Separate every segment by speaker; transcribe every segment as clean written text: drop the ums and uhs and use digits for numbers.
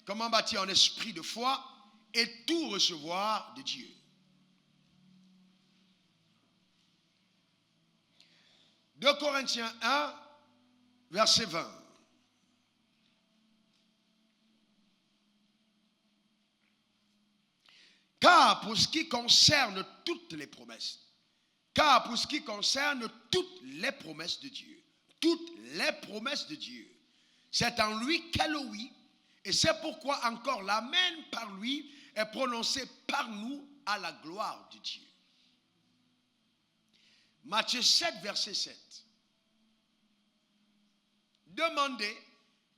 Speaker 1: Comment bâtir un esprit de foi et tout recevoir de Dieu. 2 Corinthiens 1, verset 20. Car pour ce qui concerne toutes les promesses, de Dieu, c'est en lui qu'est le oui, et c'est pourquoi encore l'amen par lui est prononcé par nous à la gloire de Dieu. Matthieu 7, verset 7. Demandez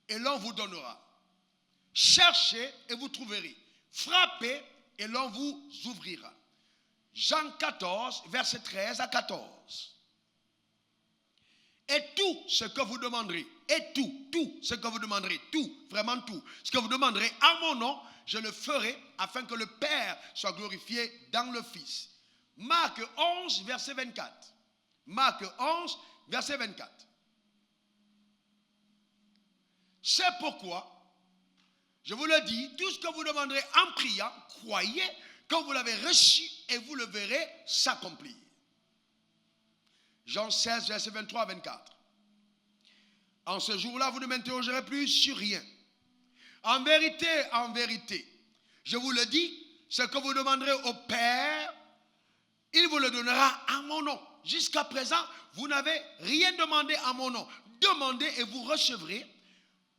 Speaker 1: et l'on vous donnera. Cherchez et vous trouverez. Frappez et l'on vous ouvrira. Jean 14, verset 13 à 14. Et tout ce que vous demanderez, vraiment tout, ce que vous demanderez en mon nom, je le ferai afin que le Père soit glorifié dans le Fils. Marc 11, verset 24. Marc 11, verset 24. C'est pourquoi, je vous le dis, tout ce que vous demanderez en priant, croyez que vous l'avez reçu et vous le verrez s'accomplir. Jean 16, verset 23 à 24. En ce jour-là, vous ne m'interrogerez plus sur rien. En vérité, je vous le dis, ce que vous demanderez au Père, il vous le donnera en mon nom. Jusqu'à présent, vous n'avez rien demandé en mon nom. Demandez et vous recevrez,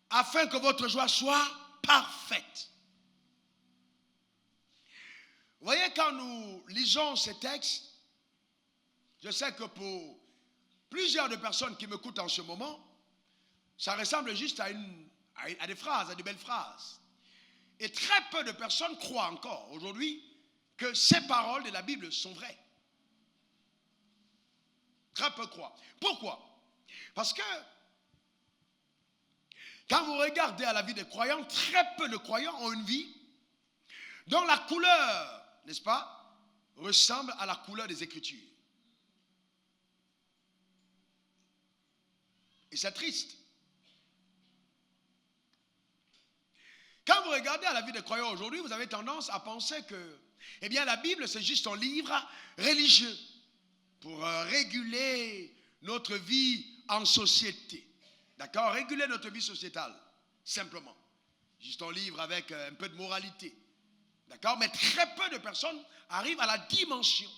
Speaker 1: afin que votre joie soit parfaite. Vous voyez, quand nous lisons ces textes, je sais que pour plusieurs de personnes qui m'écoutent en ce moment, ça ressemble juste à des phrases, à de belles phrases. Et très peu de personnes croient encore aujourd'hui que ces paroles de la Bible sont vraies. Très peu croient. Pourquoi? Parce que quand vous regardez à la vie des croyants, très peu de croyants ont une vie dont la couleur, n'est-ce pas, ressemble à la couleur des Écritures. Et c'est triste. Quand vous regardez à la vie des croyants aujourd'hui, vous avez tendance à penser que, eh bien, la Bible, c'est juste un livre religieux pour réguler notre vie en société. D'accord? Réguler notre vie sociétale, simplement. Juste un livre avec un peu de moralité. D'accord? Mais très peu de personnes arrivent à la dimension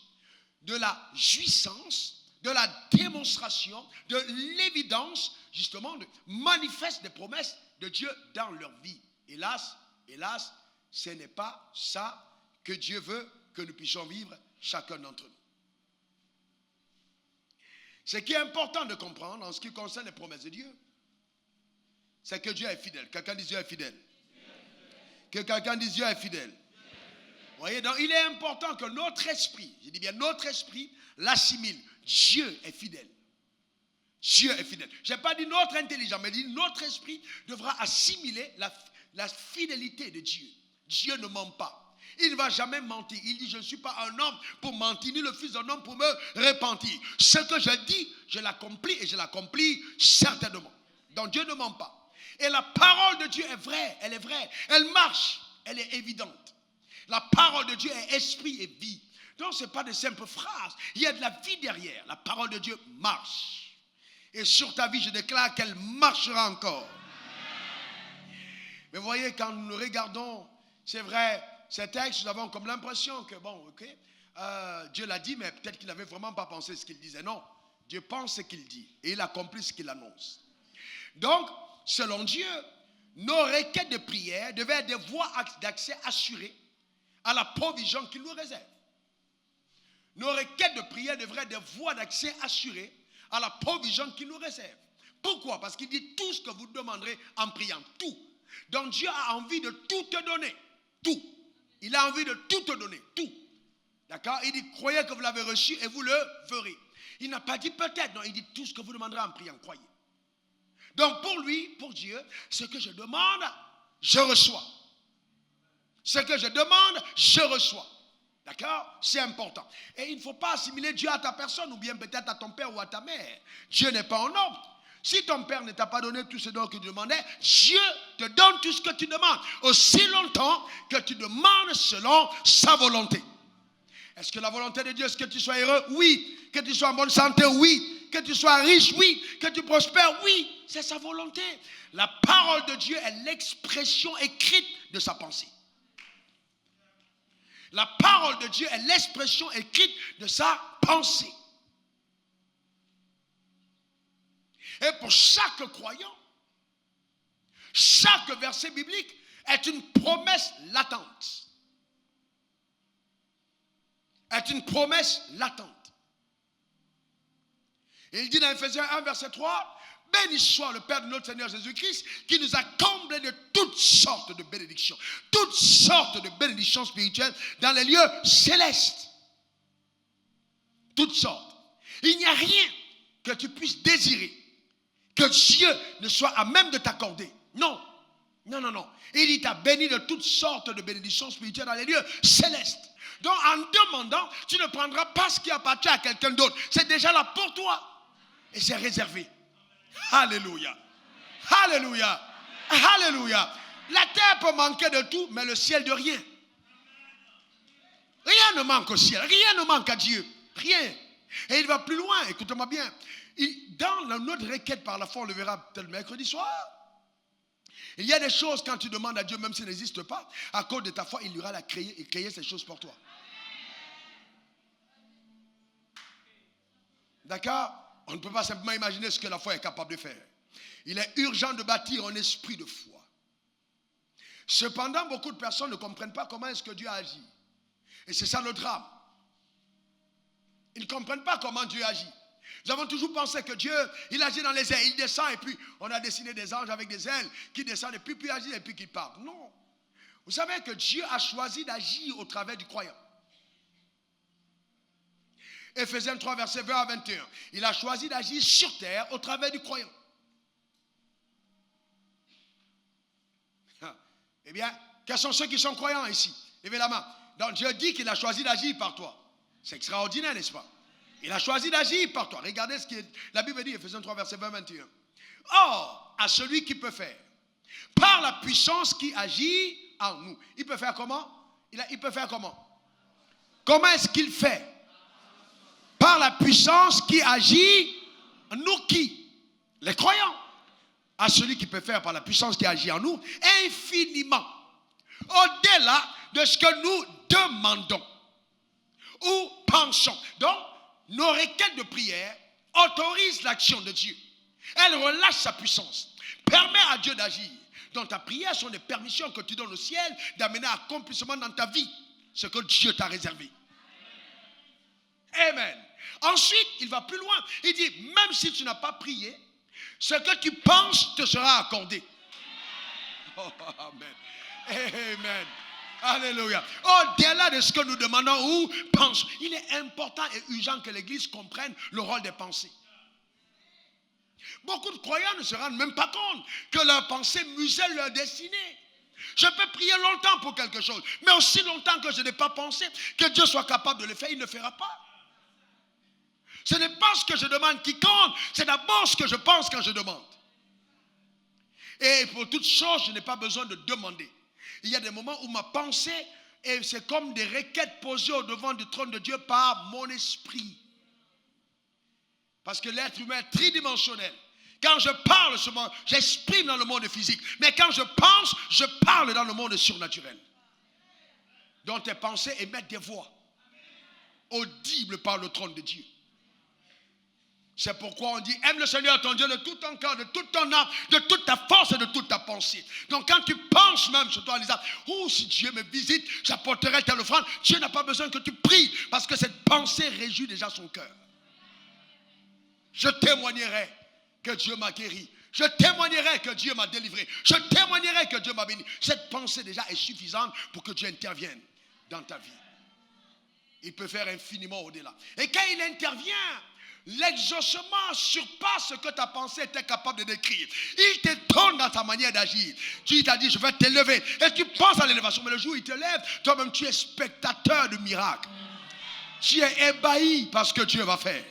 Speaker 1: de la jouissance, de la démonstration, de l'évidence, justement, de manifeste des promesses de Dieu dans leur vie. Hélas, ce n'est pas ça que Dieu veut que nous puissions vivre, chacun d'entre nous. Ce qui est important de comprendre en ce qui concerne les promesses de Dieu, c'est que Dieu est fidèle. Quelqu'un dit Dieu est fidèle. Que quelqu'un dise Dieu est fidèle. Vous voyez, donc il est important que notre esprit, je dis bien notre esprit, l'assimile. Dieu est fidèle. Dieu est fidèle. Je n'ai pas dit notre intelligence, mais dit notre esprit devra assimiler la fidélité de Dieu. Dieu ne ment pas. Il ne va jamais mentir. Il dit, je ne suis pas un homme pour mentir, ni le fils d'un homme pour me repentir. Ce que je dis, je l'accomplis et je l'accomplis certainement. Donc Dieu ne ment pas. Et la parole de Dieu est vraie, elle est vraie. Elle marche, elle est évidente. La parole de Dieu est esprit et vie. Donc ce n'est pas de simples phrases. Il y a de la vie derrière. La parole de Dieu marche. Et sur ta vie, je déclare qu'elle marchera encore. Mais vous voyez, quand nous regardons, c'est vrai, ces textes, nous avons comme l'impression que, bon, ok, Dieu l'a dit, mais peut-être qu'il n'avait vraiment pas pensé ce qu'il disait. Non, Dieu pense ce qu'il dit et il accomplit ce qu'il annonce. Donc, selon Dieu, nos requêtes de prière devaient être des voies d'accès assurées à la provision qu'il nous réserve. Nos requêtes de prière devraient être des voies d'accès assurées à la provision qu'il nous réserve. Pourquoi? Parce qu'il dit tout ce que vous demanderez en priant, tout. Donc Dieu a envie de tout te donner, tout. Il a envie de tout te donner, tout. D'accord? Il dit, croyez que vous l'avez reçu et vous le verrez. Il n'a pas dit peut-être, non, il dit tout ce que vous demanderez en priant, croyez. Donc pour lui, pour Dieu, ce que je demande, je reçois. Ce que je demande, je reçois. D'accord? C'est important. Et il ne faut pas assimiler Dieu à ta personne ou bien peut-être à ton père ou à ta mère. Dieu n'est pas un homme. Si ton père ne t'a pas donné tout ce dont tu demandais, Dieu te donne tout ce que tu demandes. Aussi longtemps que tu demandes selon sa volonté. Est-ce que la volonté de Dieu, est-ce que tu sois heureux? Oui. Que tu sois en bonne santé? Oui. Que tu sois riche? Oui. Que tu prospères? Oui. C'est sa volonté. La parole de Dieu est l'expression écrite de sa pensée. La parole de Dieu est l'expression écrite de sa pensée. Et pour chaque croyant, chaque verset biblique est une promesse latente. Est une promesse latente. Il dit dans Ephésiens 1, verset 3, béni soit le Père de notre Seigneur Jésus-Christ qui nous a comblés de toutes sortes de bénédictions. Toutes sortes de bénédictions spirituelles dans les lieux célestes. Toutes sortes. Il n'y a rien que tu puisses désirer que Dieu ne soit à même de t'accorder. Non. Non, non, non. Il t'a béni de toutes sortes de bénédictions spirituelles dans les lieux célestes. Donc en demandant, tu ne prendras pas ce qui appartient à quelqu'un d'autre. C'est déjà là pour toi. Et c'est réservé. Alléluia. Alléluia. Alléluia. La terre peut manquer de tout, mais le ciel de rien. Rien ne manque au ciel. Rien ne manque à Dieu. Rien. Et il va plus loin. Écoutez-moi bien. Dans notre requête par la foi, on le verra peut-être mercredi soir. Il y a des choses, quand tu demandes à Dieu, même s'il n'existe pas, à cause de ta foi, il ira la créer et créer ces choses pour toi. D'accord? On ne peut pas simplement imaginer ce que la foi est capable de faire. Il est urgent de bâtir un esprit de foi. Cependant, beaucoup de personnes ne comprennent pas comment est-ce que Dieu agit. Et c'est ça le drame. Ils ne comprennent pas comment Dieu agit. Nous avons toujours pensé que Dieu, il agit dans les airs, il descend et puis on a dessiné des anges avec des ailes qui descendent et puis il agit et puis qui partent. Non. Vous savez que Dieu a choisi d'agir au travers du croyant. Ephésiens 3, verset 20 à 21. Il a choisi d'agir sur terre au travers du croyant. Eh bien, quels sont ceux qui sont croyants ici? Levez la main. Donc Dieu dit qu'il a choisi d'agir par toi. C'est extraordinaire, n'est-ce pas? Il a choisi d'agir par toi. Regardez ce que la Bible dit, Ephésiens 3, verset 20 à 21. Or, à celui qui peut faire, par la puissance qui agit en nous. Il peut faire comment? Il peut faire comment? Comment est-ce qu'il fait? Par la puissance qui agit en nous qui? Les croyants. À celui qui peut faire par la puissance qui agit en nous infiniment. Au-delà de ce que nous demandons ou pensons. Donc, nos requêtes de prière autorisent l'action de Dieu. Elle relâche sa puissance. Permet à Dieu d'agir. Donc ta prière sont des permissions que tu donnes au ciel d'amener à accomplissement dans ta vie ce que Dieu t'a réservé. Amen. Ensuite, il va plus loin. Il dit, même si tu n'as pas prié, ce que tu penses te sera accordé. Oh, amen. Amen. Alléluia. Au-delà de ce que nous demandons ou pensons, il est important et urgent que l'Église comprenne le rôle des pensées. Beaucoup de croyants ne se rendent même pas compte que leurs pensées musellent leur destinée. Je peux prier longtemps pour quelque chose, mais aussi longtemps que je n'ai pas pensé que Dieu soit capable de le faire, il ne le fera pas. Ce n'est pas ce que je demande qui compte, c'est d'abord ce que je pense quand je demande. Et pour toute chose, je n'ai pas besoin de demander. Il y a des moments où ma pensée, et c'est comme des requêtes posées au devant du trône de Dieu par mon esprit. Parce que l'être humain est tridimensionnel. Quand je parle seulement, j'exprime dans le monde physique. Mais quand je pense, je parle dans le monde surnaturel. Donc tes pensées émettent des voix audibles par le trône de Dieu. C'est pourquoi on dit, aime le Seigneur ton Dieu de tout ton cœur, de toute ton âme, de toute ta force et de toute ta pensée. Donc quand tu penses même sur toi, Lisa, oh si Dieu me visite, j'apporterai telle offrande. Dieu n'a pas besoin que tu pries parce que cette pensée réjouit déjà son cœur. Je témoignerai que Dieu m'a guéri. Je témoignerai que Dieu m'a délivré. Je témoignerai que Dieu m'a béni. Cette pensée déjà est suffisante pour que Dieu intervienne dans ta vie. Il peut faire infiniment au-delà. Et quand il intervient, L'exaucement surpasse ce que ta pensée était capable de décrire. Il t'étonne dans ta manière d'agir. Tu t'as dit, je vais t'élever. Et tu penses à l'élévation. Mais le jour où il te lève, toi-même, tu es spectateur de miracles. Tu es ébahi par ce que Dieu va faire.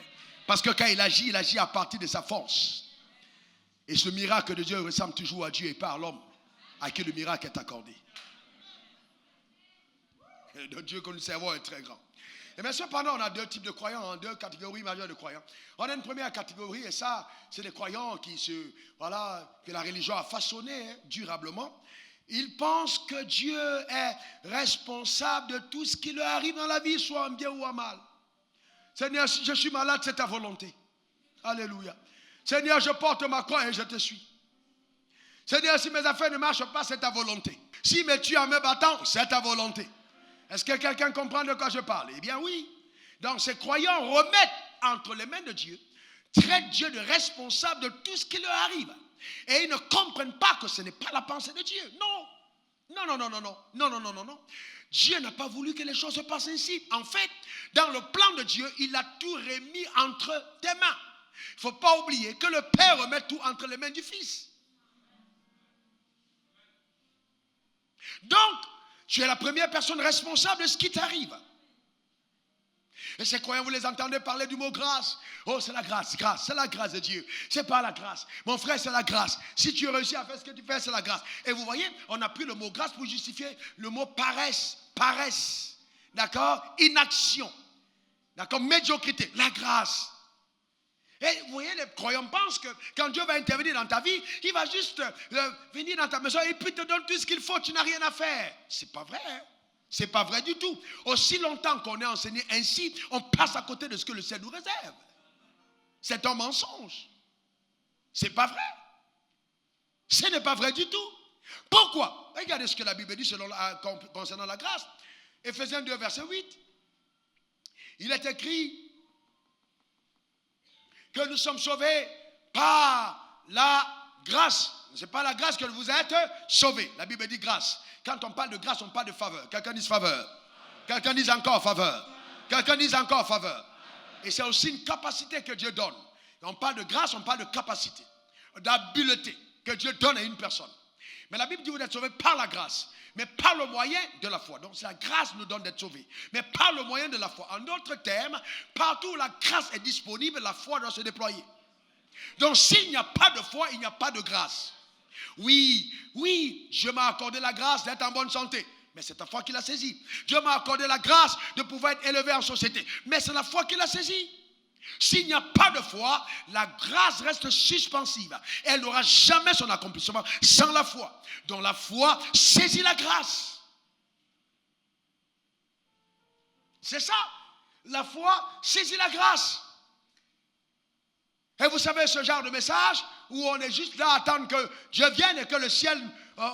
Speaker 1: Parce que quand il agit à partir de sa force. Et ce miracle de Dieu ressemble toujours à Dieu et pas à l'homme à qui le miracle est accordé. Et le Dieu que nous servons est très grand. Et bien cependant, on a deux types de croyants, deux catégories majeures de croyants. On a une première catégorie, et ça, c'est des croyants que la religion a façonné durablement. Ils pensent que Dieu est responsable de tout ce qui leur arrive dans la vie, soit en bien ou en mal. Seigneur, si je suis malade, c'est ta volonté. Alléluia. Seigneur, je porte ma croix et je te suis. Seigneur, si mes affaires ne marchent pas, c'est ta volonté. Si me tues en me battant, c'est ta volonté. Est-ce que quelqu'un comprend de quoi je parle? Eh bien oui. Donc ces croyants remettent entre les mains de Dieu, traitent Dieu de responsable de tout ce qui leur arrive. Et ils ne comprennent pas que ce n'est pas la pensée de Dieu. Non. Dieu n'a pas voulu que les choses se passent ainsi. En fait, dans le plan de Dieu, il a tout remis entre tes mains. Il ne faut pas oublier que le Père remet tout entre les mains du Fils. Donc, tu es la première personne responsable de ce qui t'arrive. Et ces croyants, vous les entendez parler du mot grâce. Oh, c'est la grâce, c'est la grâce de Dieu. C'est pas la grâce. Mon frère, c'est la grâce. Si tu réussis à faire ce que tu fais, c'est la grâce. Et vous voyez, on a pris le mot grâce pour justifier le mot paresse. D'accord? Inaction. D'accord? Médiocrité. La grâce. Et vous voyez, les croyants pensent que quand Dieu va intervenir dans ta vie, il va juste venir dans ta maison et puis te donne tout ce qu'il faut, tu n'as rien à faire. C'est pas vrai. Hein? C'est pas vrai du tout. Aussi longtemps qu'on est enseigné ainsi, on passe à côté de ce que le ciel nous réserve. C'est un mensonge. C'est pas vrai. Ce n'est pas vrai du tout. Pourquoi? Regardez ce que la Bible dit concernant la grâce. Éphésiens 2, verset 8. Il est écrit que nous sommes sauvés par la grâce. Ce n'est pas la grâce que vous êtes sauvés. La Bible dit grâce. Quand on parle de grâce, on parle de faveur. Quelqu'un dit faveur. Quelqu'un dit encore faveur. Quelqu'un dit encore faveur. Et c'est aussi une capacité que Dieu donne. On parle de grâce, on parle de capacité, d'habileté que Dieu donne à une personne. Mais la Bible dit que vous êtes sauvés par la grâce, mais par le moyen de la foi. Donc la grâce nous donne d'être sauvés, mais par le moyen de la foi. En d'autres termes, partout où la grâce est disponible, la foi doit se déployer. Donc s'il n'y a pas de foi, il n'y a pas de grâce. Oui, Dieu m'a accordé la grâce d'être en bonne santé. Mais c'est ta foi qui l'a saisi. Dieu m'a accordé la grâce de pouvoir être élevé en société. Mais c'est la foi qui l'a saisi. S'il n'y a pas de foi, la grâce reste suspensive. Elle n'aura jamais son accomplissement sans la foi. Donc la foi saisit la grâce. C'est ça. La foi saisit la grâce. Et vous savez ce genre de message où on est juste là à attendre que Dieu vienne et que le ciel,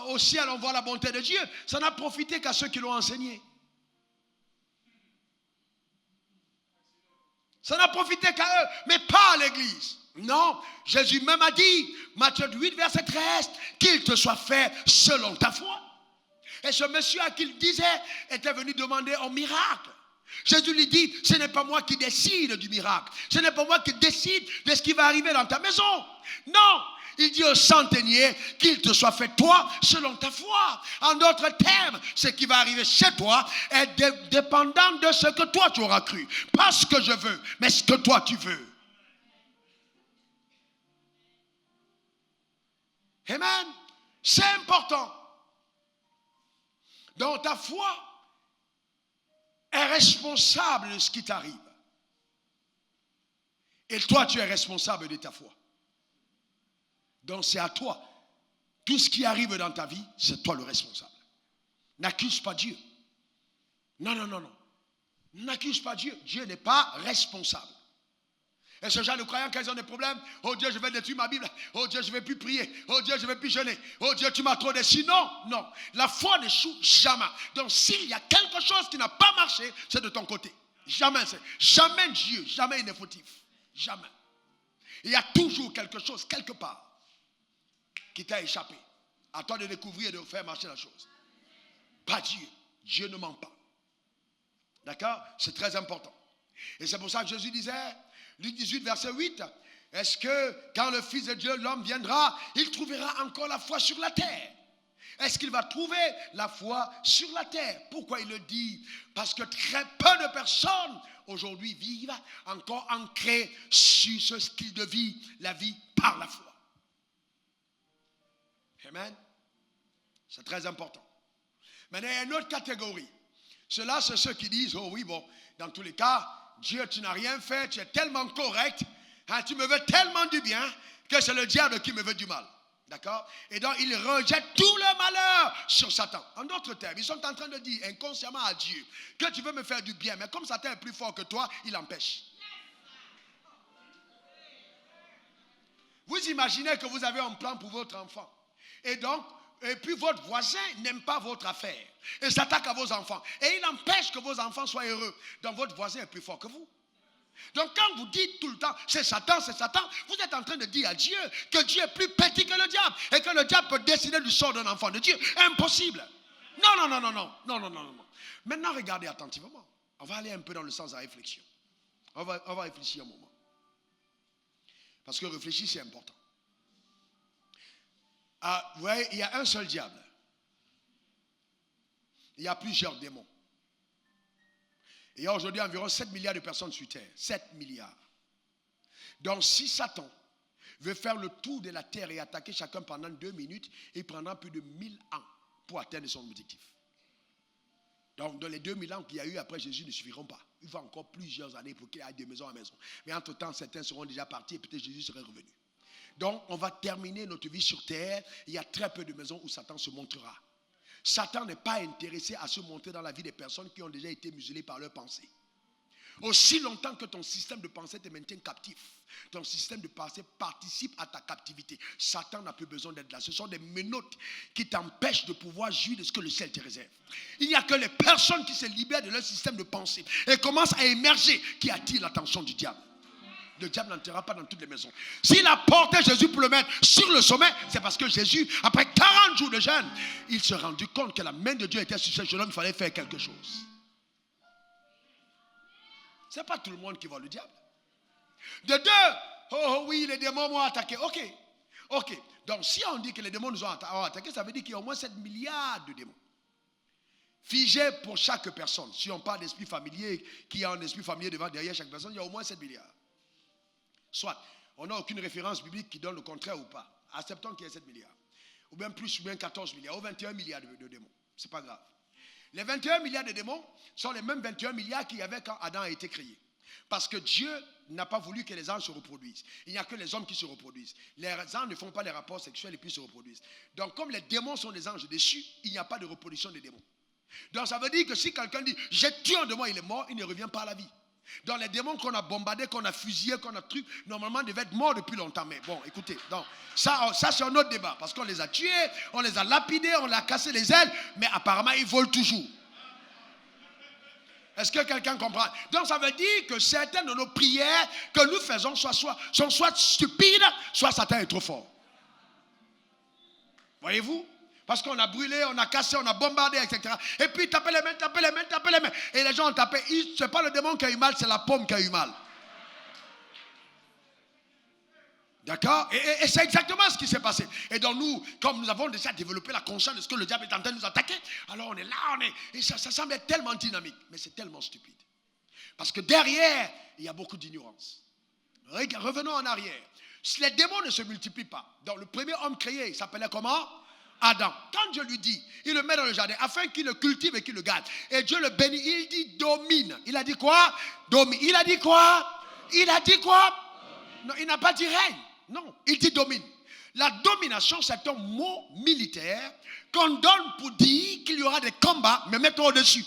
Speaker 1: au ciel on voit la bonté de Dieu, ça n'a profité qu'à ceux qui l'ont enseigné. Ça n'a profité qu'à eux, mais pas à l'église. Non, Jésus même a dit, Matthieu 8, verset 13, qu'il te soit fait selon ta foi. Et ce monsieur à qui il disait était venu demander un miracle. Jésus lui dit, ce n'est pas moi qui décide du miracle. Ce n'est pas moi qui décide de ce qui va arriver dans ta maison. Non, il dit au centenier qu'il te soit fait toi selon ta foi. En d'autres termes, ce qui va arriver chez toi est dépendant de ce que toi tu auras cru. Pas ce que je veux, mais ce que toi tu veux. Amen. C'est important. Donc ta foi est responsable de ce qui t'arrive. Et toi, tu es responsable de ta foi. Donc c'est à toi. Tout ce qui arrive dans ta vie, c'est toi le responsable. N'accuse pas Dieu. Non. N'accuse pas Dieu. Dieu n'est pas responsable. Et ce genre de croyants, quand ils ont des problèmes, oh Dieu, je vais détruire ma Bible. Oh Dieu, je ne vais plus prier. Oh Dieu, je ne vais plus jeûner. Oh Dieu, tu m'as trop déçu. Non. La foi n'échoue jamais. Donc s'il y a quelque chose qui n'a pas marché, c'est de ton côté. Jamais Dieu, jamais il n'est fautif. Jamais. Il y a toujours quelque chose, quelque part, qui t'a échappé. À toi de découvrir et de faire marcher la chose. Pas Dieu. Dieu ne ment pas. D'accord? C'est très important. Et c'est pour ça que Jésus disait, Luc 18, verset 8. Est-ce que quand le Fils de Dieu, l'homme viendra, il trouvera encore la foi sur la terre? Est-ce qu'il va trouver la foi sur la terre? Pourquoi il le dit? Parce que très peu de personnes aujourd'hui vivent encore ancrées sur ce style de vie, la vie par la foi. Amen. C'est très important. Maintenant, il y a une autre catégorie. Ceux-là, c'est ceux qui disent, oh oui, bon, dans tous les cas, Dieu, tu n'as rien fait, tu es tellement correct, hein, tu me veux tellement du bien, que c'est le diable qui me veut du mal. D'accord? Et donc, ils rejettent tout le malheur sur Satan. En d'autres termes, ils sont en train de dire inconsciemment à Dieu que tu veux me faire du bien, mais comme Satan est plus fort que toi, il empêche. Vous imaginez que vous avez un plan pour votre enfant. Et puis votre voisin n'aime pas votre affaire. Et s'attaque à vos enfants. Et il empêche que vos enfants soient heureux. Donc votre voisin est plus fort que vous. Donc quand vous dites tout le temps, c'est Satan, vous êtes en train de dire à Dieu que Dieu est plus petit que le diable. Et que le diable peut décider du sort d'un enfant de Dieu. Impossible. Non. Maintenant, regardez attentivement. On va aller un peu dans le sens de la réflexion. On va réfléchir un moment. Parce que réfléchir, c'est important. Vous voyez, il y a un seul diable. Il y a plusieurs démons. Il y a aujourd'hui environ 7 milliards de personnes sur Terre. 7 milliards. Donc si Satan veut faire le tour de la Terre et attaquer chacun pendant 2 minutes, il prendra plus de 1000 ans pour atteindre son objectif. Donc dans les 2000 ans qu'il y a eu après Jésus ne suffiront pas. Il faut encore plusieurs années pour qu'il y ait de maison en maison. Mais entre-temps, certains seront déjà partis et peut-être Jésus serait revenu. Donc, on va terminer notre vie sur terre. Il y a très peu de maisons où Satan se montrera. Satan n'est pas intéressé à se montrer dans la vie des personnes qui ont déjà été muselées par leurs pensées. Aussi longtemps que ton système de pensée te maintient captif, ton système de pensée participe à ta captivité. Satan n'a plus besoin d'être là. Ce sont des menottes qui t'empêchent de pouvoir jouir de ce que le ciel te réserve. Il n'y a que les personnes qui se libèrent de leur système de pensée et commencent à émerger qui attirent l'attention du diable. Le diable n'entrera pas dans toutes les maisons. S'il a porté Jésus pour le mettre sur le sommet, c'est parce que Jésus, après 40 jours de jeûne, il s'est rendu compte que la main de Dieu était sur ce jeune homme, il fallait faire quelque chose. Ce n'est pas tout le monde qui voit le diable. De deux, oh oui, les démons m'ont attaqué. Ok. Donc si on dit que les démons nous ont attaqué, ça veut dire qu'il y a au moins 7 milliards de démons. Figé pour chaque personne. Si on parle d'esprit familier, qui a un esprit familier derrière chaque personne, il y a au moins 7 milliards. Soit, on n'a aucune référence biblique qui donne le contraire ou pas. Acceptons qu'il y ait 7 milliards. Ou bien plus, ou bien 14 milliards, ou 21 milliards de démons. Ce n'est pas grave. Les 21 milliards de démons sont les mêmes 21 milliards qu'il y avait quand Adam a été créé. Parce que Dieu n'a pas voulu que les anges se reproduisent. Il n'y a que les hommes qui se reproduisent. Les anges ne font pas les rapports sexuels et puis se reproduisent. Donc comme les démons sont des anges déchus, il n'y a pas de reproduction des démons. Donc ça veut dire que si quelqu'un dit « j'ai tué un démon, il est mort », il ne revient pas à la vie. Donc les démons qu'on a bombardés, qu'on a fusillés, qu'on a trucs, normalement devaient être morts depuis longtemps. Mais bon, écoutez, donc, ça c'est un autre débat. Parce qu'on les a tués, on les a lapidés, on leur a cassé les ailes, mais apparemment ils volent toujours. Est-ce que quelqu'un comprend? Donc ça veut dire que certaines de nos prières que nous faisons sont soit stupides, soit Satan est trop fort. Voyez-vous? Parce qu'on a brûlé, on a cassé, on a bombardé, etc. Et puis tapez les mains. Et les gens ont tapé. Ce n'est pas le démon qui a eu mal, c'est la pomme qui a eu mal. D'accord? Et c'est exactement ce qui s'est passé. Et donc nous, comme nous avons déjà développé la conscience de ce que le diable est en train de nous attaquer, alors on est là, et ça semble être tellement dynamique. Mais c'est tellement stupide. Parce que derrière, il y a beaucoup d'ignorance. Revenons en arrière. Les démons ne se multiplient pas. Donc le premier homme créé, il s'appelait comment? Adam. Quand Dieu lui dit, il le met dans le jardin afin qu'il le cultive et qu'il le garde. Et Dieu le bénit, il dit domine. Il a dit quoi? Domine. Il a dit quoi? Non, il n'a pas dit règne. Non, il dit domine. La domination, c'est un mot militaire qu'on donne pour dire qu'il y aura des combats, mais mettons au-dessus.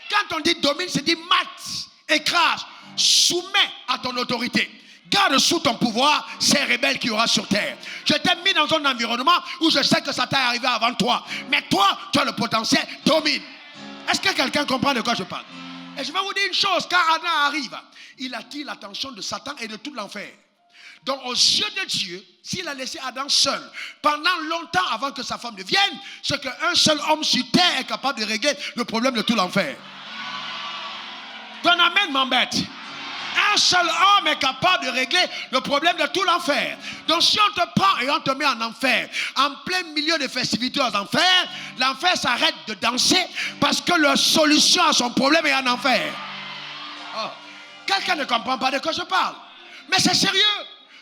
Speaker 1: Quand on dit domine, c'est dit mate, écrase, soumets à ton autorité. Garde sous ton pouvoir ces rebelles qu'il y aura sur terre. Je t'ai mis dans un environnement où je sais que ça t'est arrivé avant toi. Mais toi, tu as le potentiel, domine. Est-ce que quelqu'un comprend de quoi je parle? Et je vais vous dire une chose, quand Adam arrive, il attire l'attention de Satan et de tout l'enfer. Donc aux yeux de Dieu, s'il a laissé Adam seul pendant longtemps avant que sa femme ne vienne, c'est qu'un seul homme sur terre est capable de régler le problème de tout l'enfer. Ton amen m'embête. Un Un seul homme est capable de régler le problème de tout l'enfer. Donc si on te prend et on te met en enfer, en plein milieu des festivités aux enfers, l'enfer s'arrête de danser parce que la solution à son problème est en enfer. Oh. Quelqu'un ne comprend pas de quoi je parle. Mais c'est sérieux.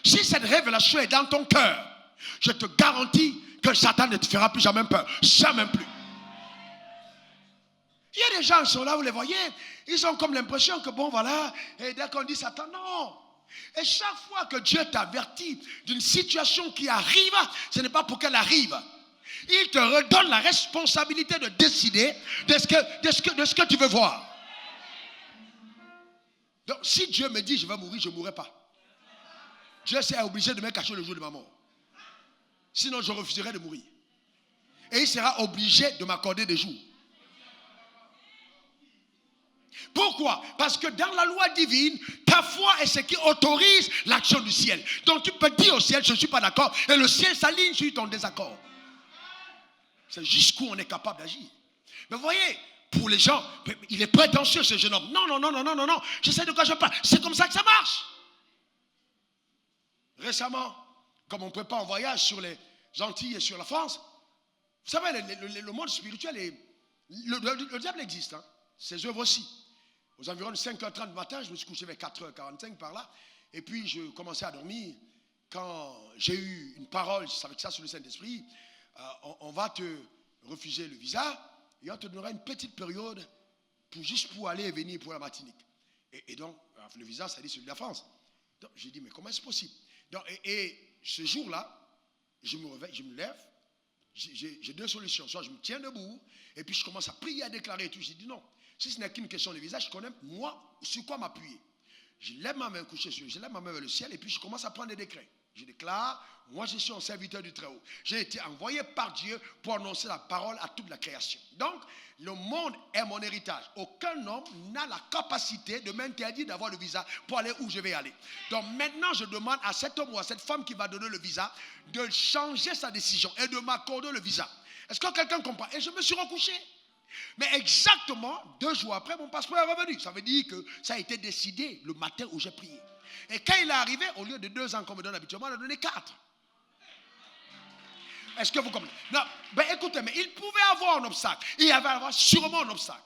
Speaker 1: Si cette révélation est dans ton cœur, je te garantis que Satan ne te fera plus jamais peur. Jamais plus. Il y a des gens qui sont là, vous les voyez, ils ont comme l'impression que bon voilà, et dès qu'on dit Satan, non. Et chaque fois que Dieu t'avertit d'une situation qui arrive, ce n'est pas pour qu'elle arrive. Il te redonne la responsabilité de décider de ce que tu veux voir. Donc si Dieu me dit je vais mourir, je ne mourrai pas. Dieu s'est obligé de me cacher le jour de ma mort. Sinon je refuserai de mourir. Et il sera obligé de m'accorder des jours. Pourquoi? Parce que dans la loi divine, ta foi est ce qui autorise l'action du ciel. Donc tu peux dire au ciel, je ne suis pas d'accord, et le ciel s'aligne sur ton désaccord. C'est jusqu'où on est capable d'agir. Mais vous voyez, pour les gens, il est prétentieux ce jeune homme. Non, je sais de quoi je parle. C'est comme ça que ça marche. Récemment, comme on prépare un voyage sur les Antilles et sur la France, vous savez, le monde spirituel, le diable existe, hein, ses œuvres aussi. Aux environs de 5h30 du matin, je me suis couché vers 4h45 par là. Et puis, je commençais à dormir. Quand j'ai eu une parole, je savais que ça sur le Saint-Esprit, on va te refuser le visa et on te donnera une petite période juste pour aller et venir pour la Martinique. Et donc, le visa, ça dit celui de la France. Donc, j'ai dit, mais comment est-ce possible? Donc, et ce jour-là, je me réveille, je me lève. J'ai deux solutions. Soit je me tiens debout et puis je commence à prier, à déclarer et tout. J'ai dit non. Si ce n'est qu'une question de visage, je connais moi sur quoi m'appuyer. Je lève ma main couchée sur, je lève ma main vers le ciel et puis je commence à prendre des décrets. Je déclare, moi je suis un serviteur du Très-Haut. J'ai été envoyé par Dieu pour annoncer la parole à toute la création. Donc, le monde est mon héritage. Aucun homme n'a la capacité de m'interdire d'avoir le visa pour aller où je vais aller. Donc maintenant, je demande à cet homme ou à cette femme qui va donner le visa de changer sa décision et de m'accorder le visa. Est-ce que quelqu'un comprend? Et je me suis recouché. Mais exactement 2 jours après, mon passeport est revenu. Ça veut dire que ça a été décidé le matin où j'ai prié. Et quand il est arrivé, au lieu de 2 ans qu'on me donne habituellement, on a donné 4. Est-ce que vous comprenez? Non, ben écoutez, mais il pouvait avoir un obstacle. Il y avait sûrement un obstacle.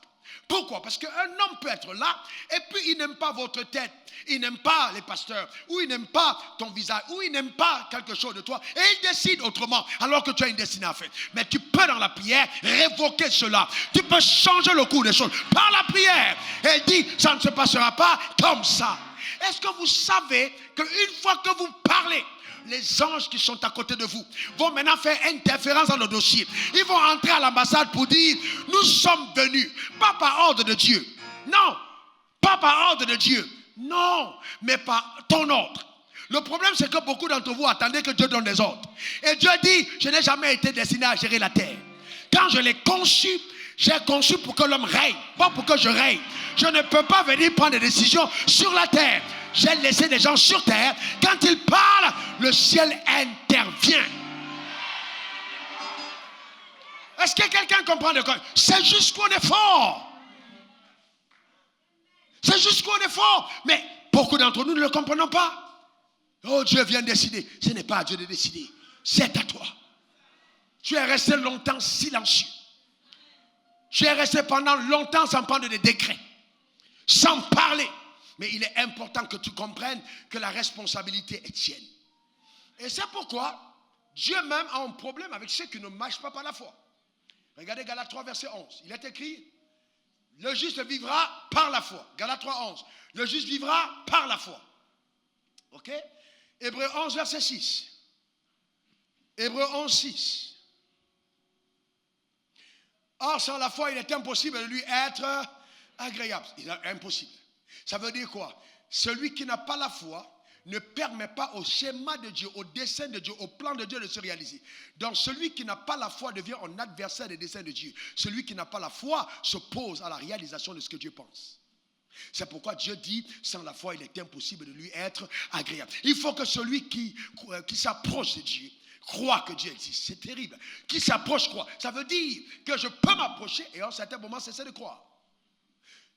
Speaker 1: Pourquoi? Parce qu'un homme peut être là et puis il n'aime pas votre tête, il n'aime pas les pasteurs, ou il n'aime pas ton visage, ou il n'aime pas quelque chose de toi et il décide autrement alors que tu as une destinée à faire. Mais tu peux dans la prière révoquer cela. Tu peux changer le cours des choses par la prière et dire ça ne se passera pas comme ça. Est-ce que vous savez qu'une fois que vous parlez, les anges qui sont à côté de vous vont maintenant faire interférence dans le dossier. Ils vont entrer à l'ambassade pour dire nous sommes venus, pas par ordre de Dieu. Non, pas par ordre de Dieu. Non, mais par ton ordre. Le problème, c'est que beaucoup d'entre vous attendez que Dieu donne des ordres. Et Dieu dit, je n'ai jamais été destiné à gérer la terre. Quand je l'ai conçu, j'ai conçu pour que l'homme règne, pas pour que je règne. Je ne peux pas venir prendre des décisions sur la terre. J'ai laissé des gens sur terre. Quand ils parlent, le ciel intervient. Est-ce que quelqu'un comprend de quoi? C'est jusqu'où on est fort. C'est jusqu'où on est fort. Mais beaucoup d'entre nous ne le comprenons pas. Oh, Dieu vient décider. Ce n'est pas à Dieu de décider. C'est à toi. Tu es resté longtemps silencieux. Tu es resté pendant longtemps sans prendre des décrets. Sans parler. Mais il est important que tu comprennes que la responsabilité est tienne. Et c'est pourquoi Dieu même a un problème avec ceux qui ne marchent pas par la foi. Regardez Galates 3, verset 11. Il est écrit, le juste vivra par la foi. Galates 3, 11. Le juste vivra par la foi. Ok? Hébreux 11, verset 6. Hébreux 11, 6. Or, sans la foi, il est impossible de lui être agréable. Il est impossible. Ça veut dire quoi? Celui qui n'a pas la foi ne permet pas au schéma de Dieu, au dessein de Dieu, au plan de Dieu de se réaliser. Donc celui qui n'a pas la foi devient un adversaire des desseins de Dieu. Celui qui n'a pas la foi s'oppose à la réalisation de ce que Dieu pense. C'est pourquoi Dieu dit, sans la foi, il est impossible de lui être agréable. Il faut que celui qui s'approche de Dieu croit que Dieu existe. C'est terrible. Qui s'approche croit. Ça veut dire que je peux m'approcher et à un certain moment cesser de croire.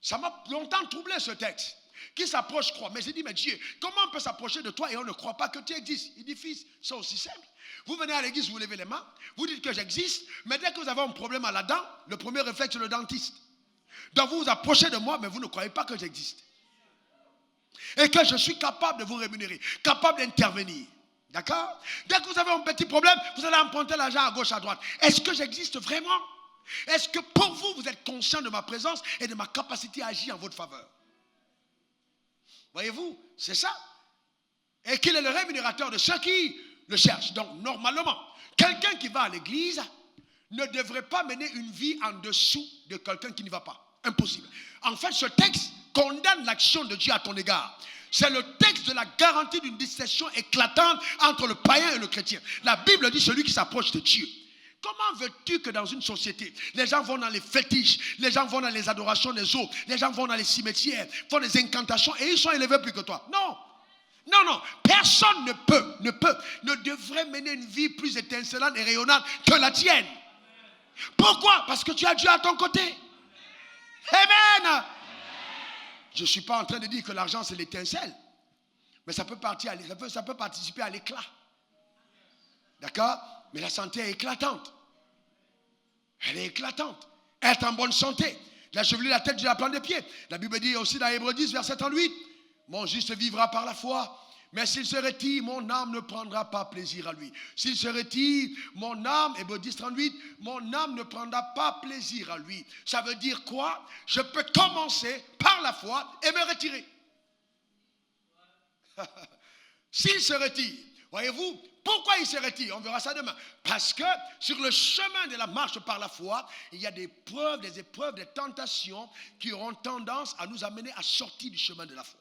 Speaker 1: Ça m'a longtemps troublé ce texte. Qui s'approche croit. Mais j'ai dit, mais Dieu, comment on peut s'approcher de toi et on ne croit pas que tu existes? Il dit, fils, c'est aussi simple. Vous venez à l'église, vous levez les mains, vous dites que j'existe, mais dès que vous avez un problème à la dent, le premier réflexe, c'est le dentiste. Donc vous vous approchez de moi, mais vous ne croyez pas que j'existe. Et que je suis capable de vous rémunérer, capable d'intervenir. D'accord? Dès que vous avez un petit problème, vous allez emprunter l'argent à gauche, à droite. Est-ce que j'existe vraiment? Est-ce que pour vous, vous êtes conscient de ma présence et de ma capacité à agir en votre faveur? Voyez-vous, c'est ça. Et qu'il est le rémunérateur de ceux qui le cherchent. Donc, normalement, quelqu'un qui va à l'église ne devrait pas mener une vie en dessous de quelqu'un qui n'y va pas. Impossible. En fait, ce texte condamne l'action de Dieu à ton égard. C'est le texte de la garantie d'une distinction éclatante entre le païen et le chrétien. La Bible dit celui qui s'approche de Dieu. Comment veux-tu que dans une société, les gens vont dans les fétiches, les gens vont dans les adorations des autres, les gens vont dans les cimetières, font des incantations et ils sont élevés plus que toi? Non. Non, non. Personne ne devrait mener une vie plus étincelante et rayonnante que la tienne. Pourquoi? Parce que tu as Dieu à ton côté. Amen. Je ne suis pas en train de dire que l'argent c'est l'étincelle, mais ça peut participer à l'éclat. D'accord? Mais la santé est éclatante. Elle est éclatante. Être en bonne santé. La chevelu, la tête, la plante des pieds. La Bible dit aussi dans Hébreux 10, verset 38, mon juste vivra par la foi. Mais s'il se retire, mon âme ne prendra pas plaisir à lui. S'il se retire, mon âme, Hébreux 10, 38, mon âme ne prendra pas plaisir à lui. Ça veut dire quoi? Je peux commencer par la foi et me retirer. S'il se retire, voyez-vous, pourquoi il se retire? On verra ça demain. Parce que sur le chemin de la marche par la foi, il y a des épreuves, des tentations qui auront tendance à nous amener à sortir du chemin de la foi.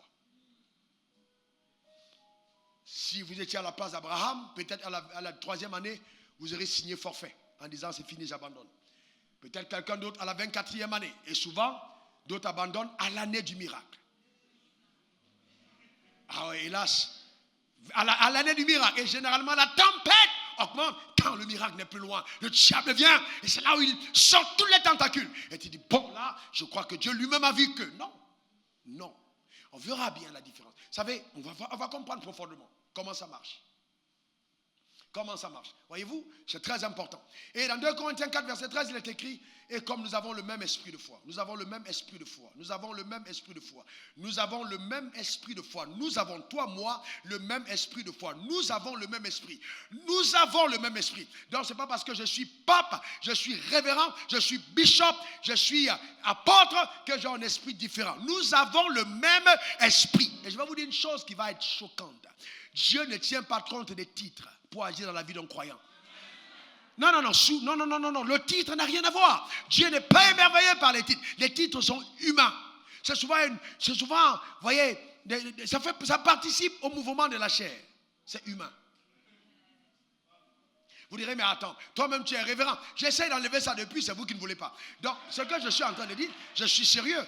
Speaker 1: Si vous étiez à la place d'Abraham, peut-être à la 3e année, vous aurez signé forfait en disant c'est fini, j'abandonne. Peut-être quelqu'un d'autre à la 24e année. Et souvent, d'autres abandonnent à l'année du miracle. Ah oui, hélas. À l'année du miracle. Et généralement, la tempête augmente quand le miracle n'est plus loin. Le diable vient et c'est là où il sort tous les tentacules. Et tu dis, bon là, je crois que Dieu lui-même a vu que. Non, non. On verra bien la différence. Vous savez, on va comprendre profondément comment ça marche. Comment ça marche? Voyez-vous, c'est très important. Et dans 2 Corinthiens 4, verset 13, il est écrit, et comme nous avons le même esprit de foi, nous avons le même esprit de foi, nous avons le même esprit de foi, nous avons le même esprit de foi, nous avons, toi, moi, le même esprit de foi, nous avons le même esprit, nous avons le même esprit. Donc, ce n'est pas parce que je suis pape, je suis révérend, je suis bishop, je suis apôtre, que j'ai un esprit différent. Nous avons le même esprit. Et je vais vous dire une chose qui va être choquante. Dieu ne tient pas compte des titres pour agir dans la vie d'un croyant. Non, le titre n'a rien à voir. Dieu n'est pas émerveillé par les titres. Les titres sont humains. C'est souvent, vous voyez, ça participe au mouvement de la chair. C'est humain. Vous direz, mais attends, toi-même tu es révérend. J'essaie d'enlever ça depuis, c'est vous qui ne voulez pas. Donc, ce que je suis en train de dire, je suis sérieux.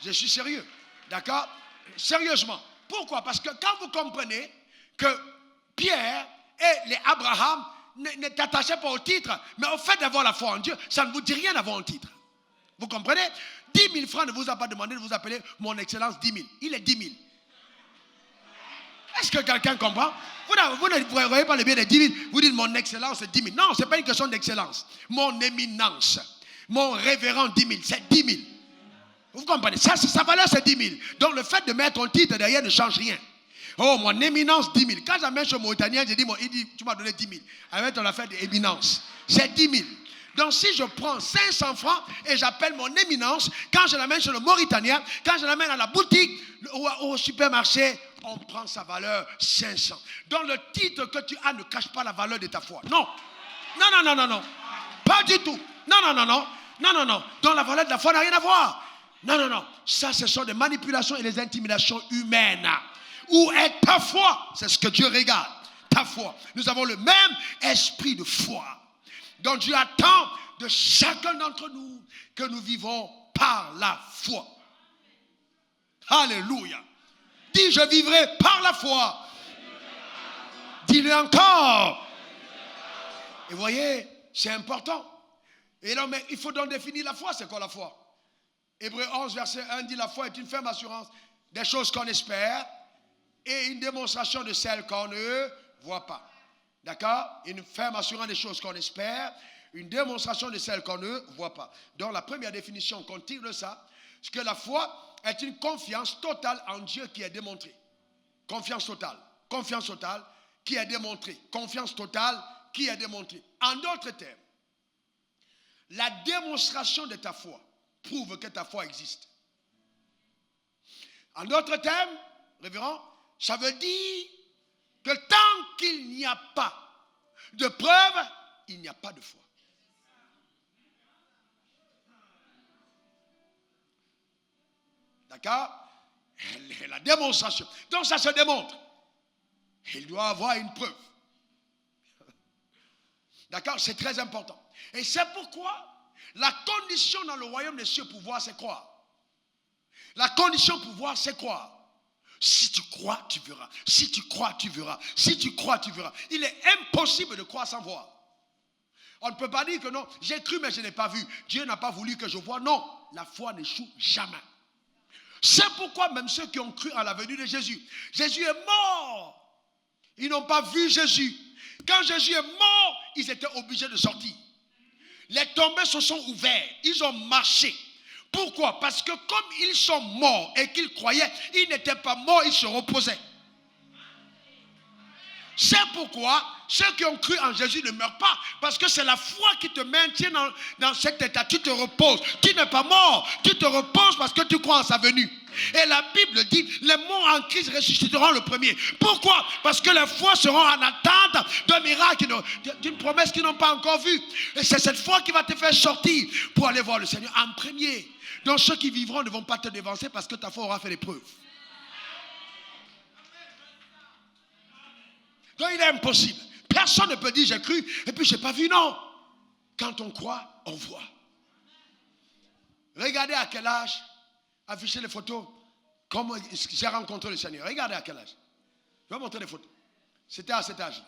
Speaker 1: Je suis sérieux. D'accord? Sérieusement. Pourquoi? Parce que quand vous comprenez que Pierre et les Abraham ne t'attachaient pas au titre, mais au fait d'avoir la foi en Dieu, ça ne vous dit rien d'avoir un titre. Vous comprenez? 10 000 francs ne vous a pas demandé de vous appeler mon excellence 10 000. Il est 10 000. Est-ce que quelqu'un comprend? Vous ne voyez pas le bien des 10 000. Vous dites mon excellence c'est 10 000. Non, ce n'est pas une question d'excellence. Mon éminence, mon révérend 10 000, c'est 10 000. Vous comprenez? Sa valeur c'est 10 000. Donc le fait de mettre un titre derrière ne change rien. Oh, mon éminence 10 000. Quand j'amène chez Mauritanien, il dit, tu m'as donné 10 000. Avec on a fait des éminences. C'est 10 000. Donc si je prends 500 francs et j'appelle mon éminence, quand je l'amène chez le Mauritanien, quand je l'amène à la boutique, au supermarché, on prend sa valeur 500. Donc le titre que tu as ne cache pas la valeur de ta foi. Non. Non. Pas du tout. Non. Donc la valeur de la foi n'a rien à voir. Non. Ça, ce sont des manipulations et des intimidations humaines. Où est ta foi? C'est ce que Dieu regarde. Ta foi. Nous avons le même esprit de foi. Donc Dieu attend de chacun d'entre nous que nous vivons par la foi. Alléluia. Dis, je vivrai par la foi. Dis-le encore. Et voyez, c'est important. Et non, mais il faut donc définir la foi. C'est quoi la foi? Hébreux 11, verset 1 dit la foi est une ferme assurance des choses qu'on espère et une démonstration de celles qu'on ne voit pas. D'accord? Une ferme assurance des choses qu'on espère, une démonstration de celles qu'on ne voit pas. Donc la première définition qu'on tire de ça, c'est que la foi est une confiance totale en Dieu qui est démontrée. Confiance totale qui est démontrée. Confiance totale qui est démontrée. En d'autres termes, la démonstration de ta foi prouve que ta foi existe. En d'autres termes, révérend, ça veut dire que tant qu'il n'y a pas de preuve, il n'y a pas de foi. D'accord? La démonstration. Donc ça se démontre. Il doit avoir une preuve. D'accord? C'est très important. Et c'est pourquoi la condition dans le royaume des cieux pour voir, c'est croire. La condition pour voir, c'est croire. Si tu crois, tu verras. Si tu crois, tu verras. Si tu crois, tu verras. Il est impossible de croire sans voir. On ne peut pas dire que non, j'ai cru mais je n'ai pas vu. Dieu n'a pas voulu que je voie. Non, la foi n'échoue jamais. C'est pourquoi même ceux qui ont cru à la venue de Jésus, Jésus est mort. Ils n'ont pas vu Jésus. Quand Jésus est mort, ils étaient obligés de sortir. Les tombées se sont ouvertes. Ils ont marché. Pourquoi? Parce que comme ils sont morts et qu'ils croyaient, ils n'étaient pas morts, ils se reposaient. C'est pourquoi ceux qui ont cru en Jésus ne meurent pas. Parce que c'est la foi qui te maintient dans cet état. Tu te reposes. Tu n'es pas mort. Tu te reposes parce que tu crois en sa venue. Et la Bible dit, les morts en Christ ressusciteront le premier. Pourquoi? Parce que les foi seront en attente d'un miracle, d'une promesse qu'ils n'ont pas encore vue. Et c'est cette foi qui va te faire sortir pour aller voir le Seigneur en premier. Donc ceux qui vivront ne vont pas te dévancer parce que ta foi aura fait des preuves. Donc il est impossible. Personne ne peut dire j'ai cru et puis je n'ai pas vu. Non. Quand on croit, on voit. Regardez à quel âge, affichez les photos, comment j'ai rencontré le Seigneur. Regardez à quel âge. Je vais montrer les photos. C'était à cet âge.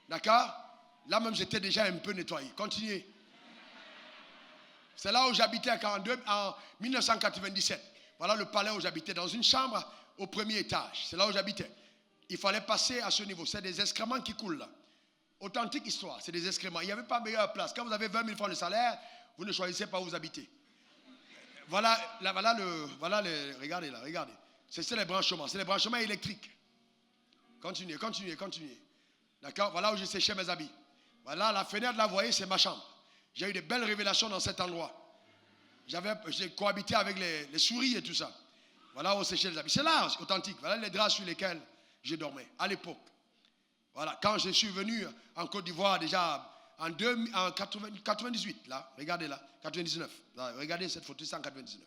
Speaker 1: D'accord? Là même j'étais déjà un peu nettoyé. Continuez. C'est là où j'habitais en 1997. Voilà le palais où j'habitais, dans une chambre au premier étage. C'est là où j'habitais. Il fallait passer à ce niveau. C'est des excréments qui coulent là. Authentique histoire, c'est des excréments. Il n'y avait pas meilleure place. Quand vous avez 20 000 francs de salaire, vous ne choisissez pas où vous habitez. Voilà, regardez là, regardez. C'est les branchements, c'est les branchements électriques. Continuez. D'accord? Voilà où je séchais mes habits. Voilà, la fenêtre là, vous voyez, c'est ma chambre. J'ai eu de belles révélations dans cet endroit. J'ai cohabité avec les souris et tout ça. Voilà où on séchait les habits. C'est là, authentique. Voilà les draps sur lesquels je dormais à l'époque. Voilà, quand je suis venu en Côte d'Ivoire déjà en 98, là, regardez là, 99. Là, regardez cette photo, c'est en 99.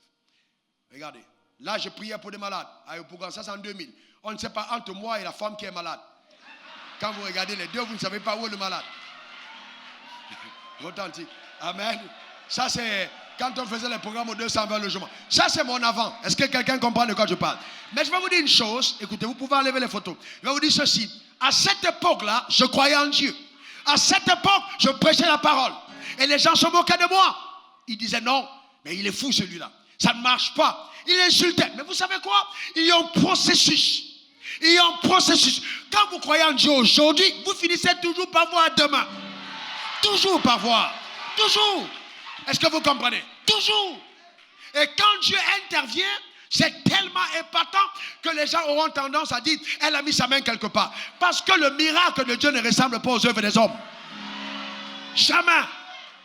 Speaker 1: Regardez. Là, je priais pour des malades. À Yopougon, ça c'est en 2000. On ne sait pas entre moi et la femme qui est malade. Quand vous regardez les deux, vous ne savez pas où est le malade. Authentique. Amen. Ça c'est quand on faisait les programmes aux 220 logements. Ça c'est mon avant. Est-ce que quelqu'un comprend de quoi je parle? Mais je vais vous dire une chose. Écoutez, vous pouvez enlever les photos. Je vais vous dire ceci. À cette époque-là, je croyais en Dieu. À cette époque, je prêchais la parole. Et les gens se moquaient de moi. Ils disaient non, mais il est fou celui-là. Ça ne marche pas. Il insultait. Mais vous savez quoi? Il y a un processus. Il y a un processus. Quand vous croyez en Dieu aujourd'hui, vous finissez toujours par voir demain. Toujours par voir. Toujours. Est-ce que vous comprenez? Toujours. Et quand Dieu intervient, c'est tellement épatant que les gens auront tendance à dire, elle a mis sa main quelque part. Parce que le miracle de Dieu ne ressemble pas aux œuvres des hommes. Jamais.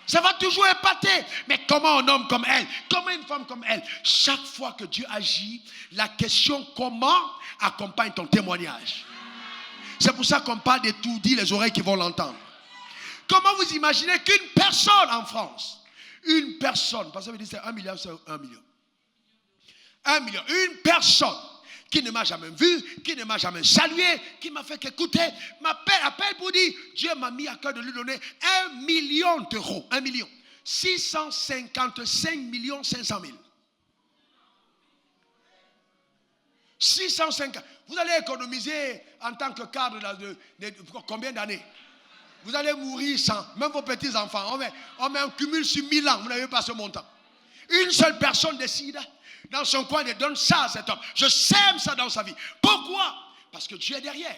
Speaker 1: Ça va toujours épater. Mais comment un homme comme elle, comment une femme comme elle, chaque fois que Dieu agit, la question comment accompagne ton témoignage. C'est pour ça qu'on parle de tout dit, les oreilles qui vont l'entendre. Comment vous imaginez qu'une personne en France, une personne, parce que vous dites c'est 1 million, c'est 1 million. 1 million, une personne qui ne m'a jamais vu, qui ne m'a jamais salué, qui m'a fait qu'écouter, appelle pour dire, Dieu m'a mis à cœur de lui donner 1 million d'euros. 1 million. 655 millions 500 000. 650. Vous allez économiser en tant que cadre de combien d'années? Vous allez mourir sans, même vos petits-enfants. On met un cumul sur 1000 ans, vous n'avez pas ce montant. Une seule personne décide dans son coin et donne ça à cet homme. Je sème ça dans sa vie. Pourquoi? Parce que Dieu est derrière.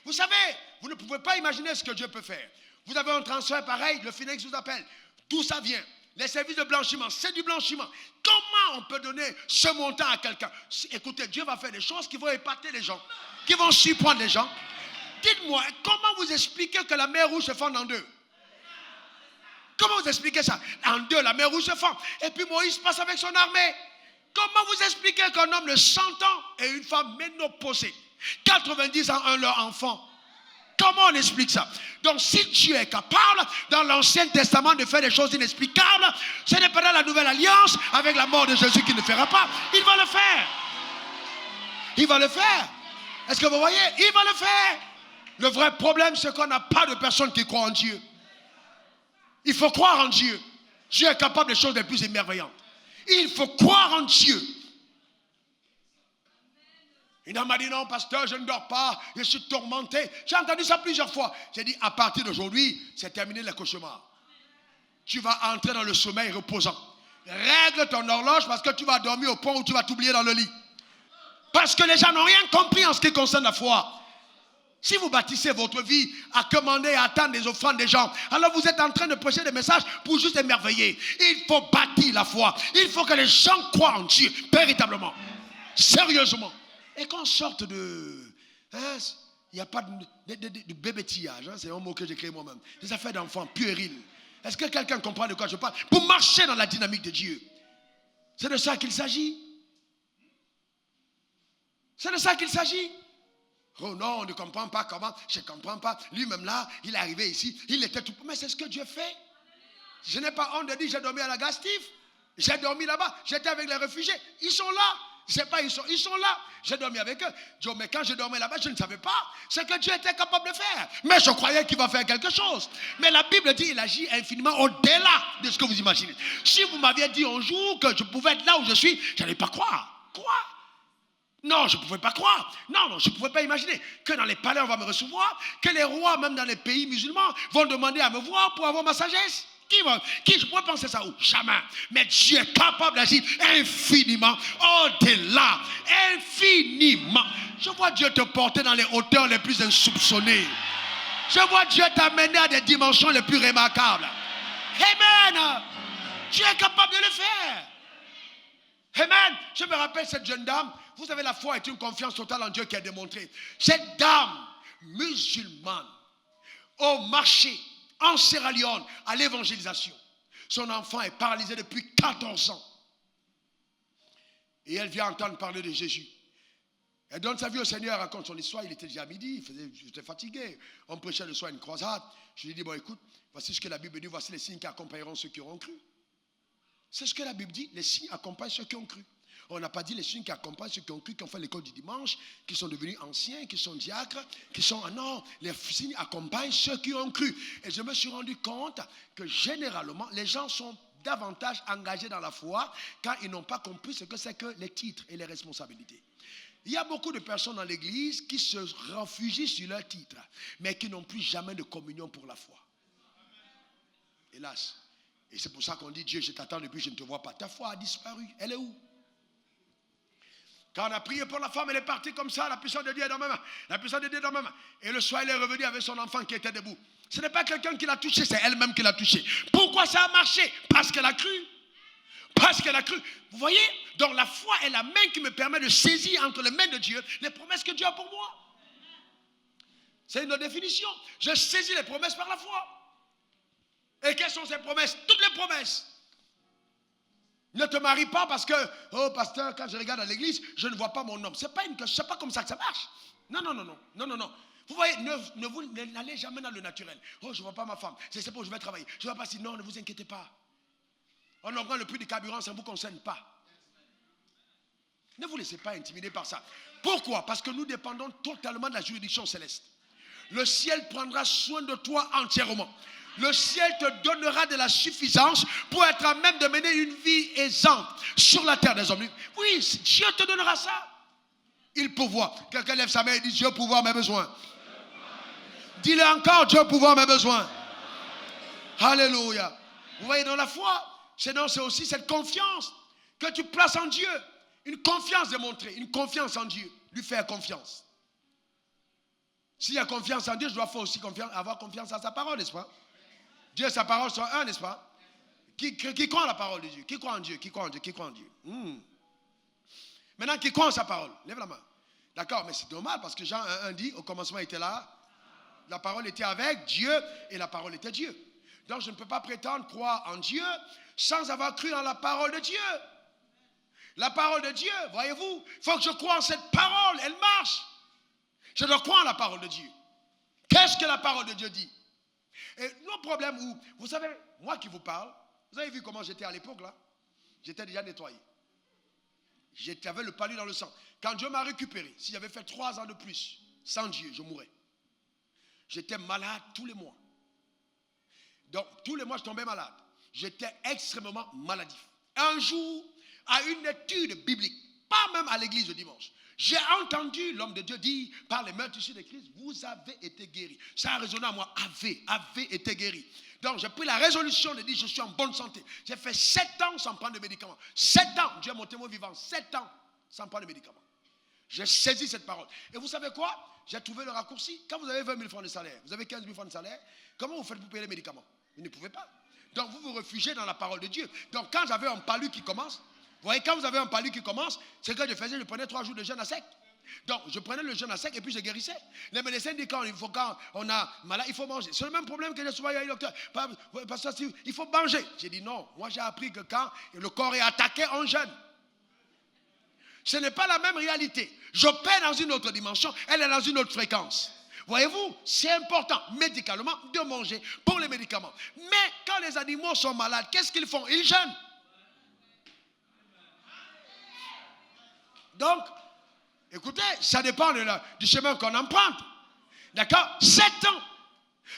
Speaker 1: Vous savez, vous ne pouvez pas imaginer ce que Dieu peut faire. Vous avez un transfert pareil, le Phoenix vous appelle. D'où ça vient? Les services de blanchiment, c'est du blanchiment. Comment on peut donner ce montant à quelqu'un? Écoutez, Dieu va faire des choses qui vont épater les gens, qui vont surprendre les gens. Dites-moi, comment vous expliquez que la mer Rouge se fende en deux? Comment vous expliquez ça? En deux, la mer Rouge se fend. Et puis Moïse passe avec son armée. Comment vous expliquez qu'un homme de 100 ans et une femme ménopausée, 90 ans, un leur enfant? Comment on explique ça? Donc si Dieu est capable, dans l'Ancien Testament, de faire des choses inexplicables, ce n'est pas dans la Nouvelle Alliance, avec la mort de Jésus, qu'il ne fera pas. Il va le faire. Il va le faire. Est-ce que vous voyez? Il va le faire. Le vrai problème, c'est qu'on n'a pas de personnes qui croient en Dieu. Il faut croire en Dieu. Dieu est capable des choses les plus émerveillantes. Il faut croire en Dieu. Il m'a dit, non, pasteur, je ne dors pas, je suis tourmenté. J'ai entendu ça plusieurs fois. J'ai dit, à partir d'aujourd'hui, c'est terminé les cauchemars. Tu vas entrer dans le sommeil reposant. Règle ton horloge parce que tu vas dormir au point où tu vas t'oublier dans le lit. Parce que les gens n'ont rien compris en ce qui concerne la foi. Si vous bâtissez votre vie à commander et à attendre des offrandes des gens, alors vous êtes en train de prêcher des messages pour juste émerveiller. Il faut bâtir la foi. Il faut que les gens croient en Dieu, véritablement, sérieusement. Et qu'on sorte de... il n'y a pas de bébétillage, c'est un mot que j'ai créé moi-même. Des affaires d'enfants puériles. Est-ce que quelqu'un comprend de quoi je parle? Pour marcher dans la dynamique de Dieu. C'est de ça qu'il s'agit. C'est de ça qu'il s'agit. Oh non, on ne comprend pas comment, je ne comprends pas. Lui-même là, il est arrivé ici, il était tout... Mais c'est ce que Dieu fait. Je n'ai pas honte de dire, j'ai dormi à la Gastif. J'ai dormi là-bas, j'étais avec les réfugiés. Ils sont là. C'est pas ils sont là. J'ai dormi avec eux. Dieu, mais quand je dormais là-bas, je ne savais pas ce que Dieu était capable de faire. Mais je croyais qu'il va faire quelque chose. Mais la Bible dit il agit infiniment au-delà de ce que vous imaginez. Si vous m'aviez dit un jour que je pouvais être là où je suis, je n'allais pas croire. Quoi? Non, je ne pouvais pas croire. Non, je ne pouvais pas imaginer que dans les palais, on va me recevoir, que les rois, même dans les pays musulmans, vont demander à me voir pour avoir ma sagesse. Qui je pourrais penser ça où? Jamais. Mais Dieu est capable d'agir infiniment, au-delà, infiniment. Je vois Dieu te porter dans les hauteurs les plus insoupçonnées. Je vois Dieu t'amener à des dimensions les plus remarquables. Amen. Dieu est capable de le faire. Amen. Je me rappelle cette jeune dame. Vous avez la foi et une confiance totale en Dieu qui a démontré. Cette dame musulmane au marché en Sierra Leone à l'évangélisation. Son enfant est paralysé depuis 14 ans. Et elle vient entendre parler de Jésus. Elle donne sa vie au Seigneur, elle raconte son histoire. Il était déjà midi, j'étais fatigué. On prêchait le soir une croisade. Je lui ai dit, bon écoute, voici ce que la Bible dit, voici les signes qui accompagneront ceux qui auront cru. C'est ce que la Bible dit, les signes accompagnent ceux qui ont cru. On n'a pas dit les signes qui accompagnent ceux qui ont cru, qui ont fait l'école du dimanche, qui sont devenus anciens, qui sont diacres, qui sont... non, les signes accompagnent ceux qui ont cru. Et je me suis rendu compte que généralement, les gens sont davantage engagés dans la foi quand ils n'ont pas compris ce que c'est que les titres et les responsabilités. Il y a beaucoup de personnes dans l'église qui se réfugient sur leur titre, mais qui n'ont plus jamais de communion pour la foi. Hélas. Et c'est pour ça qu'on dit, Dieu, je t'attends depuis, je ne te vois pas. Ta foi a disparu. Elle est où? Quand on a prié pour la femme, elle est partie comme ça, la puissance de Dieu est dans ma main. La puissance de Dieu est dans ma main. Et le soir, elle est revenue avec son enfant qui était debout. Ce n'est pas quelqu'un qui l'a touché, c'est elle-même qui l'a touché. Pourquoi ça a marché? Parce qu'elle a cru. Parce qu'elle a cru. Vous voyez? Donc la foi est la main qui me permet de saisir entre les mains de Dieu les promesses que Dieu a pour moi. C'est une définition. Je saisis les promesses par la foi. Et quelles sont ces promesses? Toutes les promesses. Ne te marie pas parce que, oh pasteur, quand je regarde à l'église, je ne vois pas mon homme. C'est pas comme ça que ça marche. Non. Vous voyez, n'allez jamais dans le naturel. Oh, je ne vois pas ma femme. C'est pour je vais travailler. Je ne vois pas si, non, ne vous inquiétez pas. On augmente le prix du carburant, ça ne vous concerne pas. Ne vous laissez pas intimider par ça. Pourquoi? Parce que nous dépendons totalement de la juridiction céleste. Le ciel prendra soin de toi entièrement. Le ciel te donnera de la suffisance pour être à même de mener une vie aisante sur la terre des hommes. Oui, Dieu te donnera ça. Il pourvoit. Quelqu'un lève sa main et dit, Dieu pourvoit mes besoins. Dis-le encore, Dieu pourvoit mes besoins. Alléluia. Vous voyez, dans la foi, c'est aussi cette confiance que tu places en Dieu. Une confiance démontrée, une confiance en Dieu. Lui faire confiance. S'il y a confiance en Dieu, je dois aussi avoir confiance en sa parole, n'est-ce pas? Dieu et sa parole sont un, n'est-ce pas? Qui croit en la parole de Dieu? Qui croit en Dieu? Qui croit en Dieu? Qui croit en Dieu? Maintenant, qui croit en sa parole? Lève la main. D'accord, mais c'est normal parce que Jean 1 dit, au commencement était là, la parole était avec Dieu et la parole était Dieu. Donc je ne peux pas prétendre croire en Dieu sans avoir cru en la parole de Dieu. La parole de Dieu, voyez-vous, il faut que je croie en cette parole, elle marche. Je dois croire en la parole de Dieu. Qu'est-ce que la parole de Dieu dit? Et le problème où, vous savez, moi qui vous parle, vous avez vu comment j'étais à l'époque là? J'étais déjà nettoyé. J'avais le palu dans le sang. Quand Dieu m'a récupéré, si j'avais fait 3 ans de plus sans Dieu, je mourrais. J'étais malade tous les mois. Donc, tous les mois, je tombais malade. J'étais extrêmement maladif. Un jour, à une étude biblique, pas même à l'église le dimanche, j'ai entendu l'homme de Dieu dire par les meurtrissures de Christ, vous avez été guéri. Ça a résonné à moi, avez été guéri. Donc j'ai pris la résolution de dire je suis en bonne santé. J'ai fait 7 ans sans prendre de médicaments. 7 ans, Dieu est mon témoin vivant, 7 ans sans prendre de médicaments. J'ai saisi cette parole. Et vous savez quoi? J'ai trouvé le raccourci. Quand vous avez 20 000 francs de salaire, vous avez 15 000 francs de salaire, comment vous faites pour payer les médicaments? Vous ne pouvez pas. Donc vous vous réfugiez dans la parole de Dieu. Donc quand j'avais un palu qui commence, vous voyez, quand vous avez un palu qui commence, c'est que je faisais, je prenais 3 jours de jeûne à sec. Donc, je prenais le jeûne à sec et puis je guérissais. Les médecins disent quand on a malade, il faut manger. C'est le même problème que j'ai souvent eu avec le docteur. Parce qu'il faut manger. J'ai dit non. Moi, j'ai appris que quand le corps est attaqué, on jeûne. Ce n'est pas la même réalité. J'opère dans une autre dimension, elle est dans une autre fréquence. Voyez-vous, c'est important médicalement de manger pour les médicaments. Mais quand les animaux sont malades, qu'est-ce qu'ils font? Ils jeûnent. Donc, écoutez, ça dépend du chemin qu'on emprunte. D'accord? 7 ans.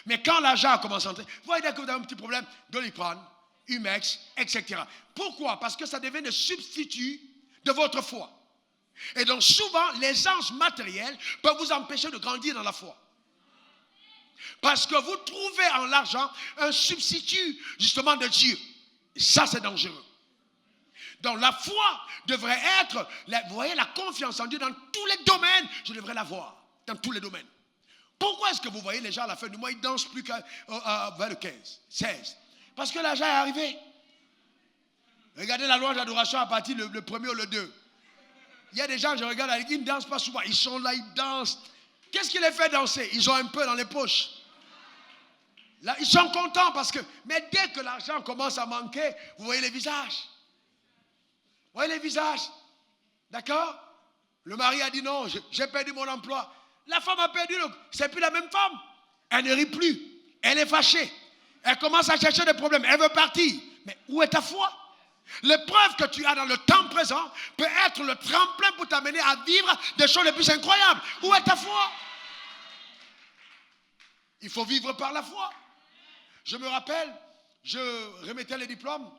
Speaker 1: Mais quand l'argent a commencé à entrer, vous voyez que vous avez un petit problème, Doliprane, Humex, etc. Pourquoi? Parce que ça devient le substitut de votre foi. Et donc souvent, les anges matériels peuvent vous empêcher de grandir dans la foi. Parce que vous trouvez en l'argent un substitut justement de Dieu. Et ça, c'est dangereux. Donc la foi devrait être, vous voyez, la confiance en Dieu dans tous les domaines, je devrais l'avoir, dans tous les domaines. Pourquoi est-ce que vous voyez les gens à la fin du mois, ils dansent plus qu'à vers le 15, 16? Parce que l'argent est arrivé. Regardez la loi d'adoration à partir le 1er ou le 2. Il y a des gens, je regarde, ils ne dansent pas souvent, ils sont là, ils dansent. Qu'est-ce qui les fait danser? Ils ont un peu dans les poches. Là, ils sont contents parce que, mais dès que l'argent commence à manquer, vous voyez les visages. Vous voyez les visages, d'accord? Le mari a dit non, j'ai perdu mon emploi. La femme a perdu, c'est plus la même femme. Elle ne rit plus, elle est fâchée. Elle commence à chercher des problèmes, elle veut partir. Mais où est ta foi? L'épreuve que tu as dans le temps présent peut être le tremplin pour t'amener à vivre des choses les plus incroyables. Où est ta foi? Il faut vivre par la foi. Je me rappelle, je remettais les diplômes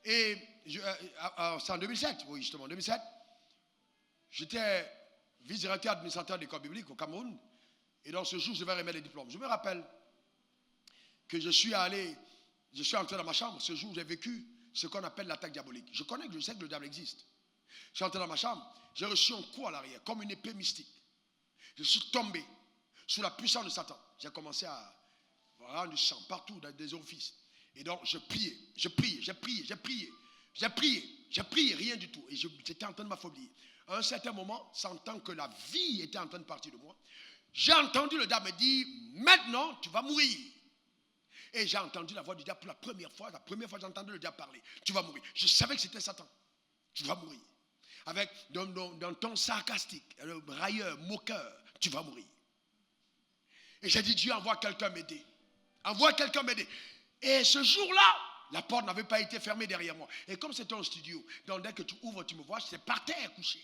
Speaker 1: et c'est en 2007, oui justement, en 2007, j'étais vice-directeur administrateur de l'école biblique au Cameroun et dans ce jour, je vais remettre les diplômes. Je me rappelle que je suis entré dans ma chambre, ce jour j'ai vécu ce qu'on appelle l'attaque diabolique. Je sais que le diable existe. Je suis entré dans ma chambre, j'ai reçu un coup à l'arrière, comme une épée mystique. Je suis tombé sous la puissance de Satan. J'ai commencé à rendre du sang partout dans des orifices. Et donc, je priais, rien du tout. Et j'étais en train de m'affaiblir. À un certain moment, sentant que la vie était en train de partir de moi, j'ai entendu le diable me dire, maintenant, tu vas mourir. Et j'ai entendu la voix du diable pour la première fois que j'ai entendu le diable parler. Tu vas mourir. Je savais que c'était Satan. Tu vas mourir. Avec dans ton sarcastique, railleur, moqueur, tu vas mourir. Et j'ai dit, Dieu, envoie quelqu'un m'aider. Envoie quelqu'un m'aider. Et ce jour-là, la porte n'avait pas été fermée derrière moi. Et comme c'était un studio, donc dès que tu ouvres, tu me vois, c'est par terre couché.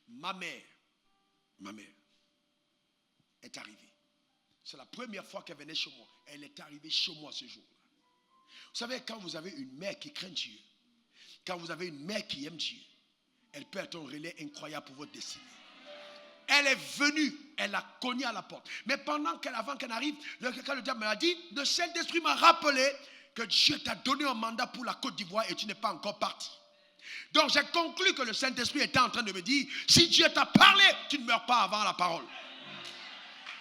Speaker 1: Ma mère est arrivée. C'est la première fois qu'elle venait chez moi. Elle est arrivée chez moi ce jour-là. Vous savez, quand vous avez une mère qui craint Dieu, quand vous avez une mère qui aime Dieu, elle peut être un relais incroyable pour votre destinée. Elle est venue, elle a cogné à la porte. Mais avant qu'elle arrive, quand le diable m'a dit, le Saint-Esprit m'a rappelé que Dieu t'a donné un mandat pour la Côte d'Ivoire et tu n'es pas encore parti. Donc j'ai conclu que le Saint-Esprit était en train de me dire, si Dieu t'a parlé, tu ne meurs pas avant la parole.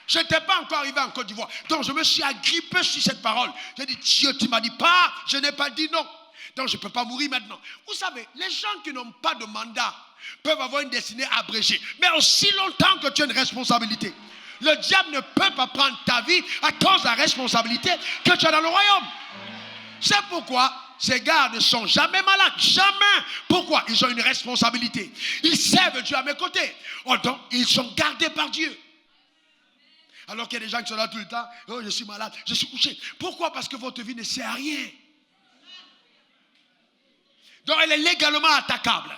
Speaker 1: Je n'étais pas encore arrivé en Côte d'Ivoire. Donc je me suis agrippé sur cette parole. J'ai dit, Dieu, tu m'as dit pas, je n'ai pas dit non. Donc je ne peux pas mourir maintenant. Vous savez, les gens qui n'ont pas de mandat peuvent avoir une destinée abrégée. Mais aussi longtemps que tu as une responsabilité, le diable ne peut pas prendre ta vie à cause de la responsabilité que tu as dans le royaume. C'est pourquoi ces gars ne sont jamais malades. Jamais. Pourquoi? Ils ont une responsabilité. Ils servent Dieu à mes côtés. Oh, donc, ils sont gardés par Dieu. Alors qu'il y a des gens qui sont là tout le temps. Oh, je suis malade, je suis couché. Pourquoi? Parce que votre vie ne sert à rien. Donc elle est légalement attaquable.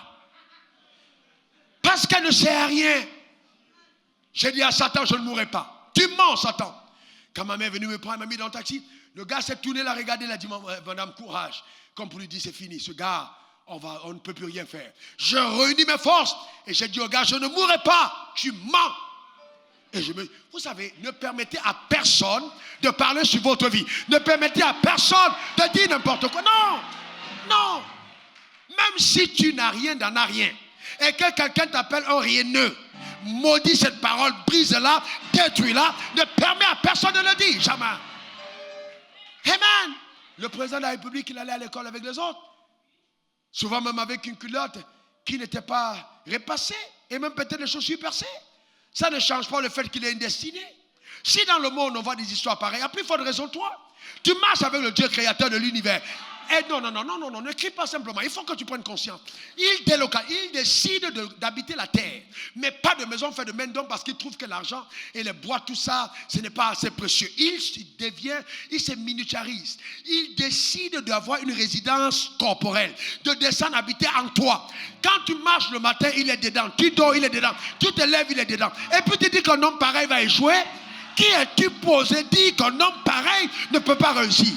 Speaker 1: Parce qu'elle ne sert à rien. J'ai dit à Satan, je ne mourrai pas. Tu mens, Satan. Quand ma mère est venue me prendre, elle m'a mis dans le taxi. Le gars s'est tourné, l'a regardé, il a dit, madame, courage. Comme pour lui dire, c'est fini. Ce gars, on ne peut plus rien faire. Je réunis mes forces. Et j'ai dit au gars, je ne mourrai pas. Tu mens. Et vous savez, ne permettez à personne de parler sur votre vie. Ne permettez à personne de dire n'importe quoi. Non. Non. Même si tu n'as rien, n'en as rien. Et que quelqu'un t'appelle un rieneux, maudit cette parole, brise-la, détruis-la, ne permet à personne de le dire. Jamais. Amen. Le président de la République, il allait à l'école avec les autres. Souvent même avec une culotte qui n'était pas repassée. Et même peut-être des chaussures percées. Ça ne change pas le fait qu'il ait une destinée. Si dans le monde on voit des histoires pareilles, il n'y a plus forte raison toi. Tu marches avec le Dieu créateur de l'univers. Et non, ne crie pas simplement. Il faut que tu prennes conscience. Il décide d'habiter la terre. Mais pas de maison faite de main d'homme parce qu'il trouve que l'argent et les bois, tout ça, ce n'est pas assez précieux. Il se miniaturise. Il décide d'avoir une résidence corporelle, de descendre habiter en toi. Quand tu marches le matin, il est dedans. Tu dors, il est dedans. Tu te lèves, il est dedans. Et puis tu dis qu'un homme pareil va échouer. Qui es-tu posé dire qu'un homme pareil ne peut pas réussir?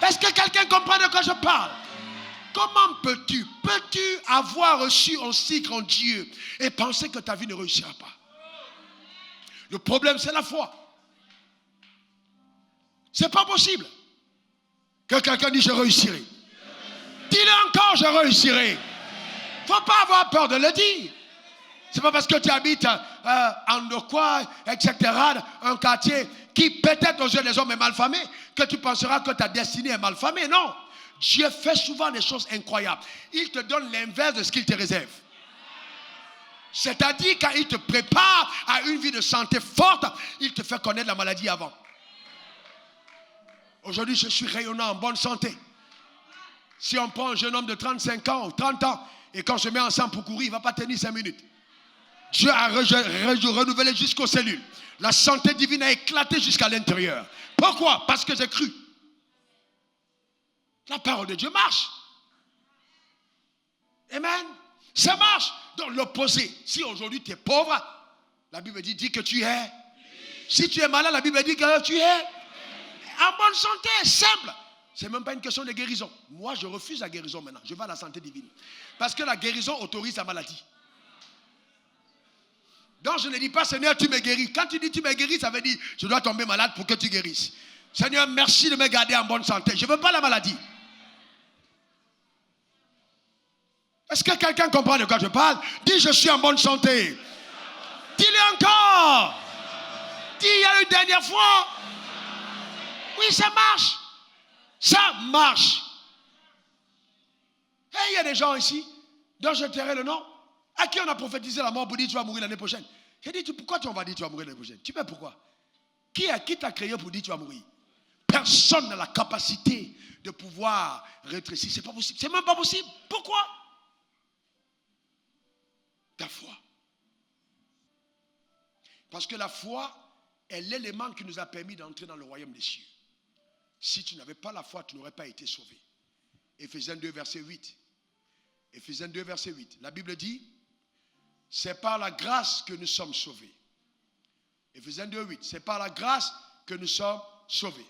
Speaker 1: Est-ce que quelqu'un comprend de quoi je parle? Comment peux-tu avoir reçu un cycle en Dieu et penser que ta vie ne réussira pas? Le problème, c'est la foi. C'est pas possible que quelqu'un dise je réussirai. Dis-le encore, je réussirai. Il ne faut pas avoir peur de le dire. C'est pas parce que tu habites en Dokwa, etc., un quartier qui peut-être aux yeux des hommes est mal famé, que tu penseras que ta destinée est mal famée. Non. Dieu fait souvent des choses incroyables. Il te donne l'inverse de ce qu'il te réserve. C'est-à-dire quand il te prépare à une vie de santé forte, il te fait connaître la maladie avant. Aujourd'hui, je suis rayonnant en bonne santé. Si on prend un jeune homme de 35 ans ou 30 ans, et quand je mets ensemble pour courir, il ne va pas tenir 5 minutes. Dieu a renouvelé jusqu'aux cellules. La santé divine a éclaté jusqu'à l'intérieur. Pourquoi? Parce que j'ai cru. La parole de Dieu marche. Amen. Ça marche. Donc l'opposé. Si aujourd'hui tu es pauvre, la Bible dit que tu es. Si tu es malade, la Bible dit que tu es en bonne santé. Simple. Ce n'est même pas une question de guérison. Moi, je refuse la guérison maintenant. Je vais à la santé divine. Parce que la guérison autorise la maladie. Donc je ne dis pas Seigneur tu me guéris. Quand tu dis tu me guéris, ça veut dire je dois tomber malade pour que tu guérisses. Seigneur merci de me garder en bonne santé. Je ne veux pas la maladie. Est-ce que quelqu'un comprend de quoi je parle? Dis je suis en bonne santé. Dis-le encore. Dis il y a une dernière fois. Oui ça marche. Ça marche. Et il y a des gens ici dont je tairai le nom. À qui on a prophétisé la mort pour dire tu vas mourir l'année prochaine? J'ai dit pourquoi tu vas dire tu vas mourir l'année prochaine? Tu sais pourquoi? Qui t'a créé pour dire tu vas mourir? Personne n'a la capacité de pouvoir rétrécir. C'est pas possible. C'est même pas possible. Pourquoi? Ta foi. Parce que la foi est l'élément qui nous a permis d'entrer dans le royaume des cieux. Si tu n'avais pas la foi, tu n'aurais pas été sauvé. Éphésiens 2, verset 8. Éphésiens 2, verset 8. La Bible dit, c'est par la grâce que nous sommes sauvés. Éphésiens 2, 8. C'est par la grâce que nous sommes sauvés.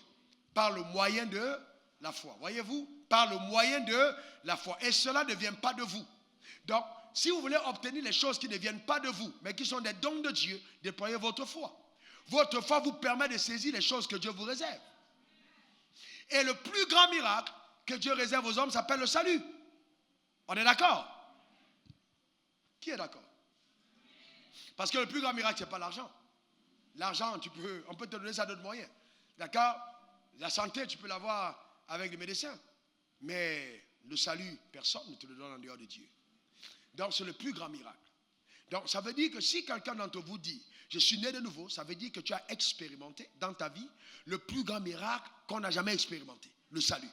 Speaker 1: Par le moyen de la foi. Voyez-vous? Par le moyen de la foi. Et cela ne vient pas de vous. Donc, si vous voulez obtenir les choses qui ne viennent pas de vous, mais qui sont des dons de Dieu, déployez votre foi. Votre foi vous permet de saisir les choses que Dieu vous réserve. Et le plus grand miracle que Dieu réserve aux hommes s'appelle le salut. On est d'accord? Qui est d'accord? Parce que le plus grand miracle, ce n'est pas l'argent. L'argent, on peut te donner ça d'autres moyens. D'accord? La santé, tu peux l'avoir avec les médecins. Mais le salut, personne ne te le donne en dehors de Dieu. Donc, c'est le plus grand miracle. Donc, ça veut dire que si quelqu'un d'entre vous dit, je suis né de nouveau, ça veut dire que tu as expérimenté dans ta vie le plus grand miracle qu'on n'a jamais expérimenté, le salut.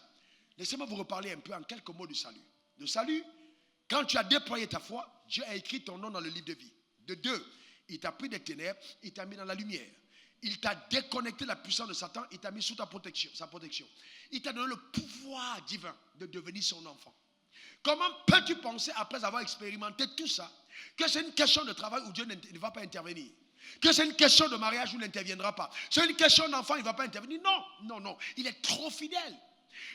Speaker 1: Laissez-moi vous reparler un peu en quelques mots du salut. Le salut, quand tu as déployé ta foi, Dieu a écrit ton nom dans le livre de vie. De deux, il t'a pris des ténèbres, il t'a mis dans la lumière. Il t'a déconnecté de la puissance de Satan, il t'a mis sous sa protection. Il t'a donné le pouvoir divin de devenir son enfant. Comment peux-tu penser, après avoir expérimenté tout ça, que c'est une question de travail où Dieu ne va pas intervenir? Que c'est une question de mariage où il n'interviendra pas? C'est une question d'enfant, il ne va pas intervenir? Non. Il est trop fidèle.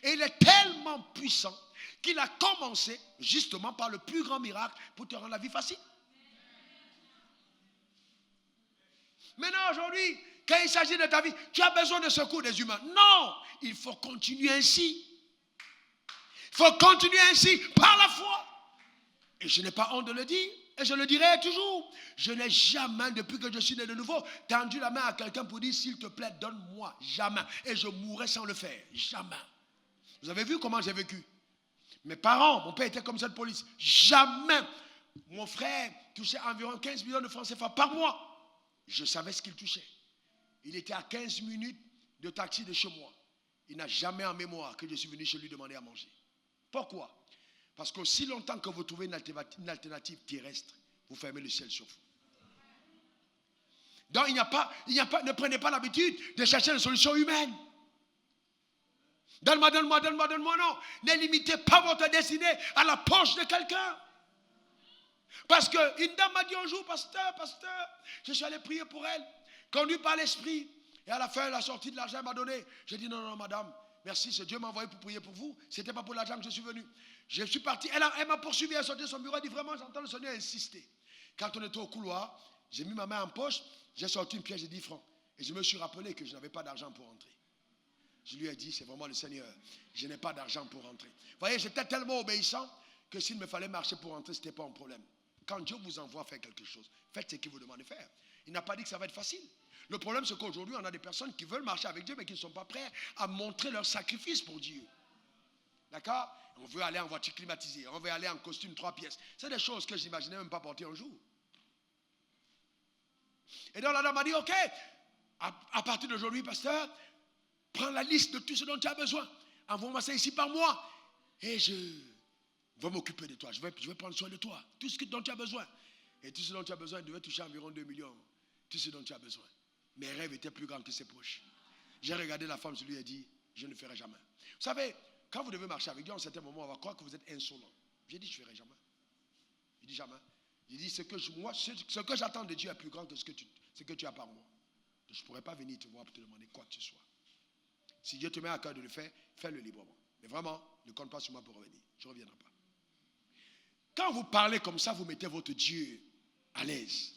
Speaker 1: Et il est tellement puissant qu'il a commencé justement par le plus grand miracle pour te rendre la vie facile. Maintenant, aujourd'hui, quand il s'agit de ta vie, tu as besoin de secours des humains. Non, il faut continuer ainsi. Il faut continuer ainsi par la foi. Et je n'ai pas honte de le dire. Et je le dirai toujours. Je n'ai jamais, depuis que je suis né de nouveau, tendu la main à quelqu'un pour dire, s'il te plaît, donne-moi. Jamais. Et je mourrai sans le faire. Jamais. Vous avez vu comment j'ai vécu? Mes parents, mon père était commissaire de police. Jamais. Mon frère touchait environ 15 millions de francs CFA par mois. Je savais ce qu'il touchait. Il était à 15 minutes de taxi de chez moi. Il n'a jamais en mémoire que je suis venu chez lui demander à manger. Pourquoi? Parce qu'aussi longtemps que vous trouvez une alternative terrestre, vous fermez le ciel sur vous. Donc ne prenez pas l'habitude de chercher une solution humaine. Donne-moi, non. Ne limitez pas votre destinée à la poche de quelqu'un. Parce qu'une dame m'a dit un jour, pasteur, je suis allé prier pour elle, conduit par l'esprit. Et à la fin, elle a sorti de l'argent, elle m'a donné. J'ai dit, non, madame, merci, c'est Dieu m'a envoyé pour prier pour vous. Ce n'était pas pour l'argent que je suis venu. Je suis parti, elle m'a poursuivi, elle a sorti de son bureau, elle dit, vraiment, j'entends le Seigneur insister. Quand on était au couloir, j'ai mis ma main en poche, j'ai sorti une pièce de 10 francs. Et je me suis rappelé que je n'avais pas d'argent pour rentrer. Je lui ai dit, c'est vraiment le Seigneur, je n'ai pas d'argent pour rentrer. Vous voyez, j'étais tellement obéissant que s'il me fallait marcher pour rentrer, ce n'était pas un problème. Quand Dieu vous envoie faire quelque chose, faites ce qu'il vous demande de faire. Il n'a pas dit que ça va être facile. Le problème, c'est qu'aujourd'hui, on a des personnes qui veulent marcher avec Dieu, mais qui ne sont pas prêts à montrer leur sacrifice pour Dieu. D'accord? On veut aller en voiture climatisée, on veut aller en costume 3 pièces. C'est des choses que je n'imaginais même pas porter un jour. Et donc la dame m'a dit, ok, à partir d'aujourd'hui, pasteur, prends la liste de tout ce dont tu as besoin. Envoie-moi ça ici par mois. Et je vais m'occuper de toi. Je vais prendre soin de toi. Tout ce dont tu as besoin. Et tout ce dont tu as besoin, il devait toucher environ 2 millions. Tout ce dont tu as besoin. Mes rêves étaient plus grands que ses poches. J'ai regardé la femme, je lui ai dit, je ne ferai jamais. Vous savez, quand vous devez marcher avec Dieu, à un certain moment, on va croire que vous êtes insolent. J'ai dit, je ne ferai jamais. Il dit jamais. Il dit, ce que j'attends de Dieu est plus grand que ce que tu as par moi. Je ne pourrais pas venir te voir pour te demander quoi que ce soit. Si Dieu te met à cœur de le faire, fais-le librement. Mais vraiment, ne compte pas sur moi pour revenir. Je ne reviendrai pas. Quand vous parlez comme ça, vous mettez votre Dieu à l'aise.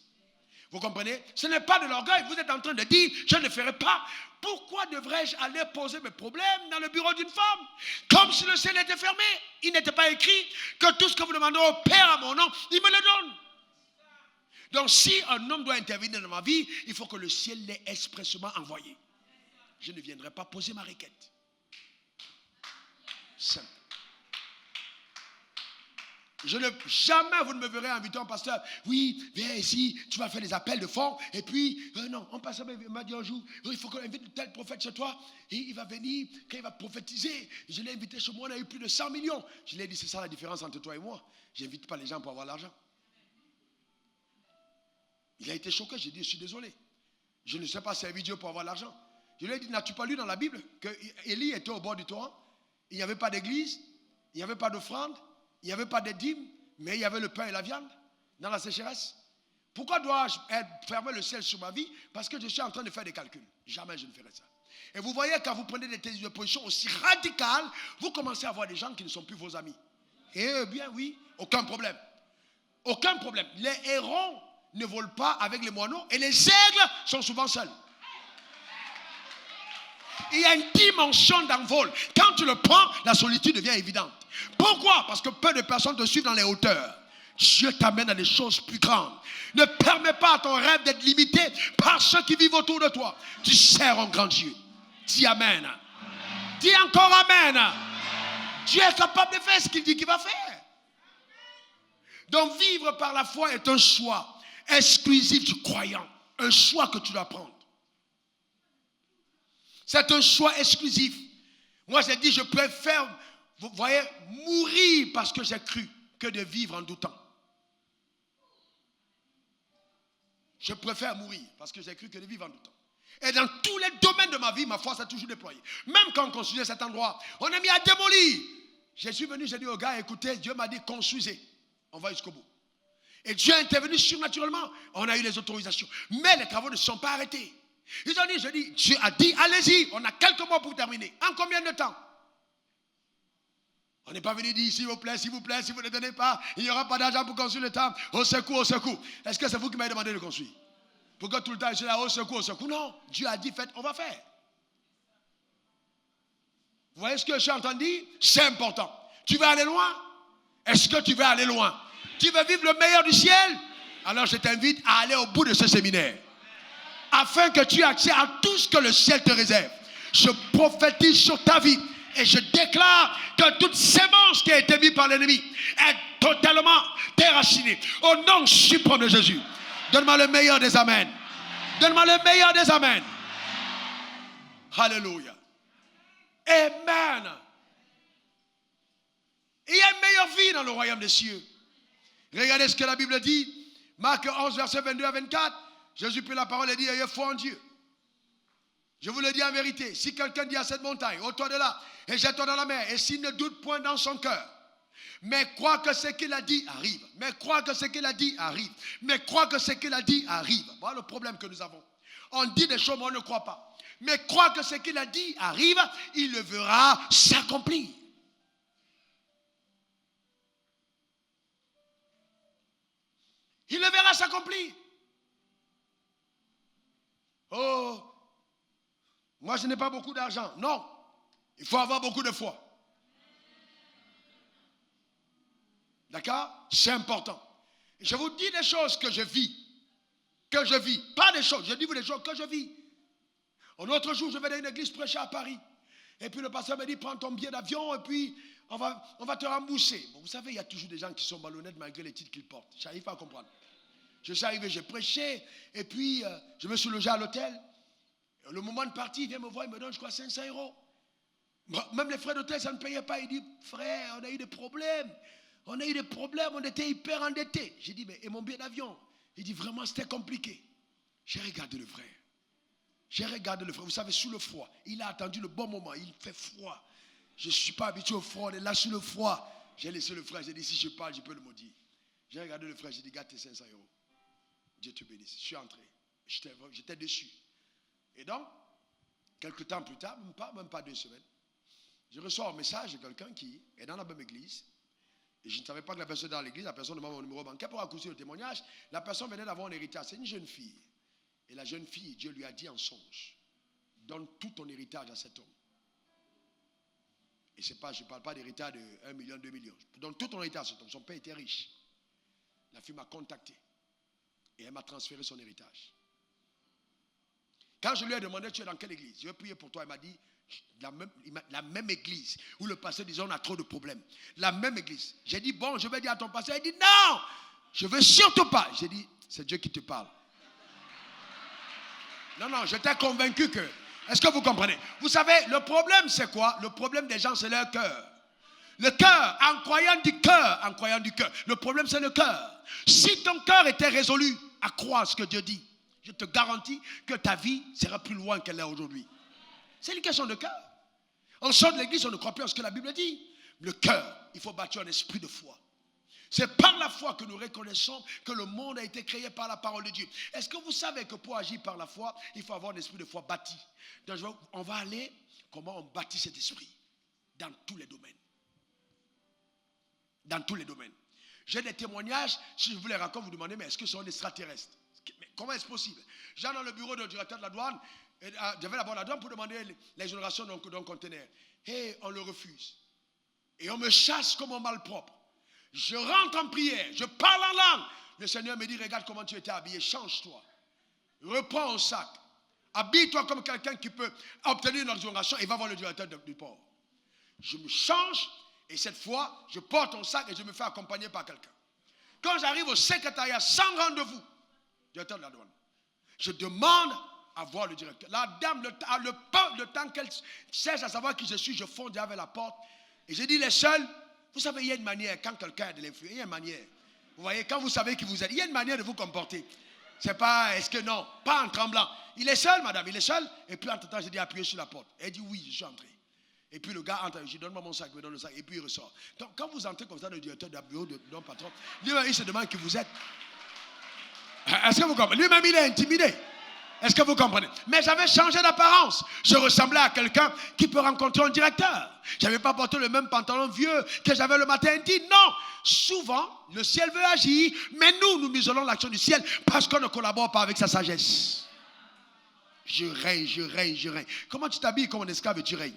Speaker 1: Vous comprenez? Ce n'est pas de l'orgueil. Vous êtes en train de dire, je ne ferai pas. Pourquoi devrais-je aller poser mes problèmes dans le bureau d'une femme? Comme si le ciel était fermé. Il n'était pas écrit que tout ce que vous demandez au Père à mon nom, il me le donne. Donc si un homme doit intervenir dans ma vie, il faut que le ciel l'ait expressément envoyé. Je ne viendrai pas poser ma requête. Simple. Jamais vous ne me verrez inviter un pasteur. Oui, viens ici, tu vas faire des appels de fonds. Et puis, non, on passe, il m'a dit un jour, il faut qu'on invite tel prophète chez toi. Et il va venir, quand il va prophétiser. Je l'ai invité chez moi, on a eu plus de 100 millions. Je lui ai dit, c'est ça la différence entre toi et moi. Je n'invite pas les gens pour avoir l'argent. Il a été choqué, j'ai dit, je suis désolé. Je ne sais pas servir Dieu pour avoir l'argent. Je lui ai dit, n'as-tu pas lu dans la Bible que Élie était au bord du torrent? Il n'y avait pas d'église, il n'y avait pas d'offrande. Il n'y avait pas de dîmes, mais il y avait le pain et la viande dans la sécheresse. Pourquoi dois-je fermer le ciel sur ma vie? Parce que je suis en train de faire des calculs. Jamais je ne ferai ça. Et vous voyez, quand vous prenez des positions aussi radicales, vous commencez à voir des gens qui ne sont plus vos amis. Et bien oui, aucun problème. Aucun problème. Les hérons ne volent pas avec les moineaux et les aigles sont souvent seuls. Il y a une dimension d'envol. Quand tu le prends, la solitude devient évidente. Pourquoi? Parce que peu de personnes te suivent dans les hauteurs. Dieu t'amène à des choses plus grandes. Ne permets pas à ton rêve d'être limité par ceux qui vivent autour de toi. Tu sers un grand Dieu. Dis Amen. Dis encore Amen. Dieu est capable de faire ce qu'il dit qu'il va faire. Donc vivre par la foi est un choix exclusif du croyant. Un choix que tu dois prendre. C'est un choix exclusif. Moi j'ai dit je préfère, vous voyez, mourir parce que j'ai cru que de vivre en doutant. Je préfère mourir parce que j'ai cru que de vivre en doutant. Et dans tous les domaines de ma vie, ma foi s'est toujours déployée. Même quand on construisait cet endroit, on a mis à démolir. Je suis venu, j'ai dit au gars, écoutez, Dieu m'a dit construisez. On va jusqu'au bout. Et Dieu est intervenu surnaturellement. On a eu les autorisations. Mais les travaux ne se sont pas arrêtés. Ils ont dit, je dis, Dieu a dit, allez-y, on a quelques mois pour terminer. En combien de temps? On n'est pas venu dire, s'il vous plaît, si vous ne donnez pas, il n'y aura pas d'argent pour construire le temple. Au secours, au secours. Est-ce que c'est vous qui m'avez demandé de construire? Pourquoi tout le temps je suis là, au secours, au secours? Non, Dieu a dit, faites, on va faire. Vous voyez ce que je suis en train de dire? C'est important. Tu veux aller loin? Est-ce que tu veux aller loin? Tu veux vivre le meilleur du ciel? Alors je t'invite à aller au bout de ce séminaire. Afin que tu aies accès à tout ce que le ciel te réserve. Je prophétise sur ta vie. Et je déclare que toute sémence qui a été mise par l'ennemi est totalement déracinée. Au nom suprême de Jésus. Donne-moi le meilleur des amens. Donne-moi le meilleur des amens. Alléluia. Amen. Il y a une meilleure vie dans le royaume des cieux. Regardez ce que la Bible dit. Marc 11, verset 22 à 24. Jésus prit la parole et dit, ayez foi en Dieu. Je vous le dis en vérité, si quelqu'un dit à cette montagne, ôte-toi de là, et jette-toi dans la mer, et s'il ne doute point dans son cœur, mais croit que ce qu'il a dit arrive, mais croit que ce qu'il a dit arrive, mais croit que ce qu'il a dit arrive. Voilà le problème que nous avons. On dit des choses, mais on ne croit pas. Mais croit que ce qu'il a dit arrive, il le verra s'accomplir. Il le verra s'accomplir. Oh, moi je n'ai pas beaucoup d'argent. Non, il faut avoir beaucoup de foi. D'accord? C'est important. Je vous dis des choses que je vis. Que je vis. Pas des choses, je dis vous des choses que je vis. Un autre jour, je vais dans une église prêcher à Paris. Et puis le pasteur me dit, prends ton billet d'avion et puis on va te rembourser. Bon, vous savez, il y a toujours des gens qui sont malhonnêtes malgré les titres qu'ils portent. Je n'arrive pas à comprendre. Je suis arrivé, j'ai prêché et puis je me suis logé à l'hôtel. Le moment de partir, il vient me voir, il me donne, je crois, 500 €. Même les frais d'hôtel, ça ne payait pas. Il dit, frère, on a eu des problèmes. On a eu des problèmes, on était hyper endettés. J'ai dit, mais et mon billet d'avion? Il dit, vraiment, c'était compliqué. J'ai regardé le frère. J'ai regardé le frère. Vous savez, sous le froid. Il a attendu le bon moment. Il fait froid. Je ne suis pas habitué au froid. On est là sous le froid. J'ai laissé le frère. J'ai dit, si je parle, je peux le maudire. J'ai regardé le frère. J'ai dit, garde tes 500 €. Dieu te bénisse. Je suis entré. J'étais déçu. Et donc, quelques temps plus tard, même pas 2 semaines, je reçois un message de quelqu'un qui est dans la même église. Et je ne savais pas que la personne est dans l'église. La personne demande mon numéro bancaire pour accomplir le témoignage. La personne venait d'avoir un héritage. C'est une jeune fille. Et la jeune fille, Dieu lui a dit en songe, donne tout ton héritage à cet homme. Et c'est pas, je ne parle pas d'héritage de 1 million, 2 millions. Donne tout ton héritage à cet homme. Son père était riche. La fille m'a contacté. Et elle m'a transféré son héritage. Quand je lui ai demandé, tu es dans quelle église? Je vais prier pour toi. Elle m'a dit, la même église où le pasteur disait, on a trop de problèmes. La même église. J'ai dit, bon, je vais dire à ton pasteur. Il dit, non, je ne veux surtout pas. J'ai dit, c'est Dieu qui te parle. Non, j'étais convaincu que... Est-ce que vous comprenez? Vous savez, le problème, c'est quoi? Le problème des gens, c'est leur cœur. Le cœur, en croyant du cœur. Le problème, c'est le cœur. Si ton cœur était résolu à croire ce que Dieu dit, je te garantis que ta vie sera plus loin qu'elle est aujourd'hui. C'est une question de cœur. On sort de l'église, on ne croit plus à ce que la Bible dit. Le cœur, il faut bâtir un esprit de foi. C'est par la foi que nous reconnaissons que le monde a été créé par la parole de Dieu. Est-ce que vous savez que pour agir par la foi, il faut avoir un esprit de foi bâti? Donc on va aller, comment on bâtit cet esprit? Dans tous les domaines. Dans tous les domaines. J'ai des témoignages, si je vous les raconte, vous demandez, mais est-ce que ce sont des extraterrestres? Mais comment est-ce possible? J'ai dans le bureau du directeur de la douane, j'avais d'abord la douane pour demander l'exonération d'un conteneur. Et on le refuse. Et on me chasse comme un malpropre. Je rentre en prière, je parle en langue. Le Seigneur me dit, regarde comment tu étais habillé, change-toi. Reprends ton sac. Habille-toi comme quelqu'un qui peut obtenir une exonération et va voir le directeur du port. Je me change et cette fois, je porte ton sac et je me fais accompagner par quelqu'un. Quand j'arrive au secrétariat sans rendez-vous, directeur de la douane, je demande à voir le directeur. La dame, le temps qu'elle cherche à savoir qui je suis, je fonce vers la porte et je dis les seuls. Vous savez, il y a une manière, quand quelqu'un a de l'influence, il y a une manière. Vous voyez, quand vous savez qui vous êtes, il y a une manière de vous comporter. C'est pas, est-ce que non, pas en tremblant. Il est seul, madame, il est seul. Et puis, entre-temps, j'ai dit, appuyez sur la porte. Elle dit, oui, je suis entré. Et puis, le gars entre, je lui donne mon sac, il me donne le sac, et puis il ressort. Donc, quand vous entrez comme ça, le directeur du bureau de mon patron, lui-même, il se demande qui vous êtes. Est-ce que vous comprenez? Lui-même, il est intimidé. Est-ce que vous comprenez? Mais j'avais changé d'apparence. Je ressemblais à quelqu'un qui peut rencontrer un directeur. Je n'avais pas porté le même pantalon vieux que j'avais le matin dit. Non. Souvent, le ciel veut agir, mais nous muselons l'action du ciel parce qu'on ne collabore pas avec sa sagesse. Je règne, je règne, je règne. Comment tu t'habilles comme un esclave et tu règnes?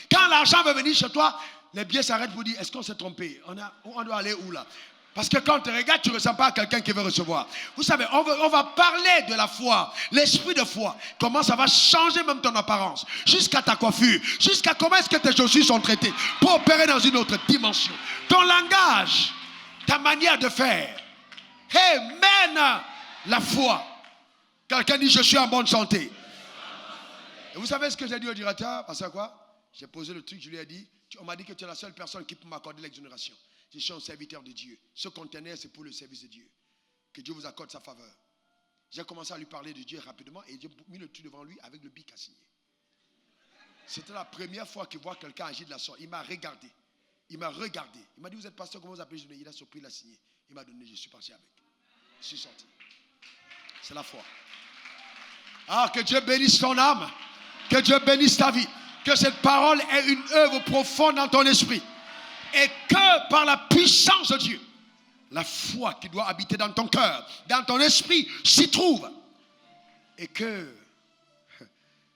Speaker 1: Quand l'argent veut venir chez toi, les billets s'arrêtent pour dire, est-ce qu'on s'est trompé? On doit aller où là? Parce que quand tu regardes, tu ne ressens pas à quelqu'un qui veut recevoir. Vous savez, on va parler de la foi, l'esprit de foi. Comment ça va changer même ton apparence. Jusqu'à ta coiffure. Jusqu'à comment est-ce que tes chaussures sont traitées. Pour opérer dans une autre dimension. Ton langage. Ta manière de faire. Amen. La foi. Quelqu'un dit, je suis en bonne santé. Et vous savez ce que j'ai dit au directeur? Parce que quoi? J'ai posé le truc, je lui ai dit, on m'a dit que tu es la seule personne qui peut m'accorder l'exonération. Je suis un serviteur de Dieu. Ce conteneur, c'est pour le service de Dieu. Que Dieu vous accorde sa faveur. J'ai commencé à lui parler de Dieu rapidement et j'ai mis le truc devant lui avec le bic à signer. C'était la première fois qu'il voit quelqu'un agir de la sorte. Il m'a regardé. Il m'a regardé. Il m'a dit, vous êtes pasteur, comment vous appelez? Il a surpris, il a signé. Il m'a donné, je suis parti avec. Je suis sorti. C'est la foi. Ah, que Dieu bénisse ton âme. Que Dieu bénisse ta vie. Que cette parole ait une œuvre profonde dans ton esprit. Et que par la puissance de Dieu, la foi qui doit habiter dans ton cœur, dans ton esprit, s'y trouve. Et que,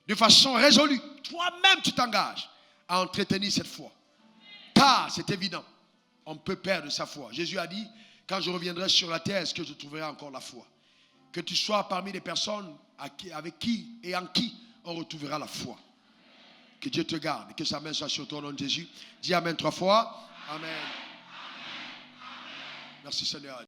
Speaker 1: de façon résolue, toi-même tu t'engages à entretenir cette foi. Car, c'est évident, on peut perdre sa foi. Jésus a dit, quand je reviendrai sur la terre, est-ce que je trouverai encore la foi? Que tu sois parmi les personnes avec qui et en qui on retrouvera la foi. Que Dieu te garde, que sa main soit sur toi au nom de Jésus. Dis Amen 3 fois. Amen. Merci Seigneur.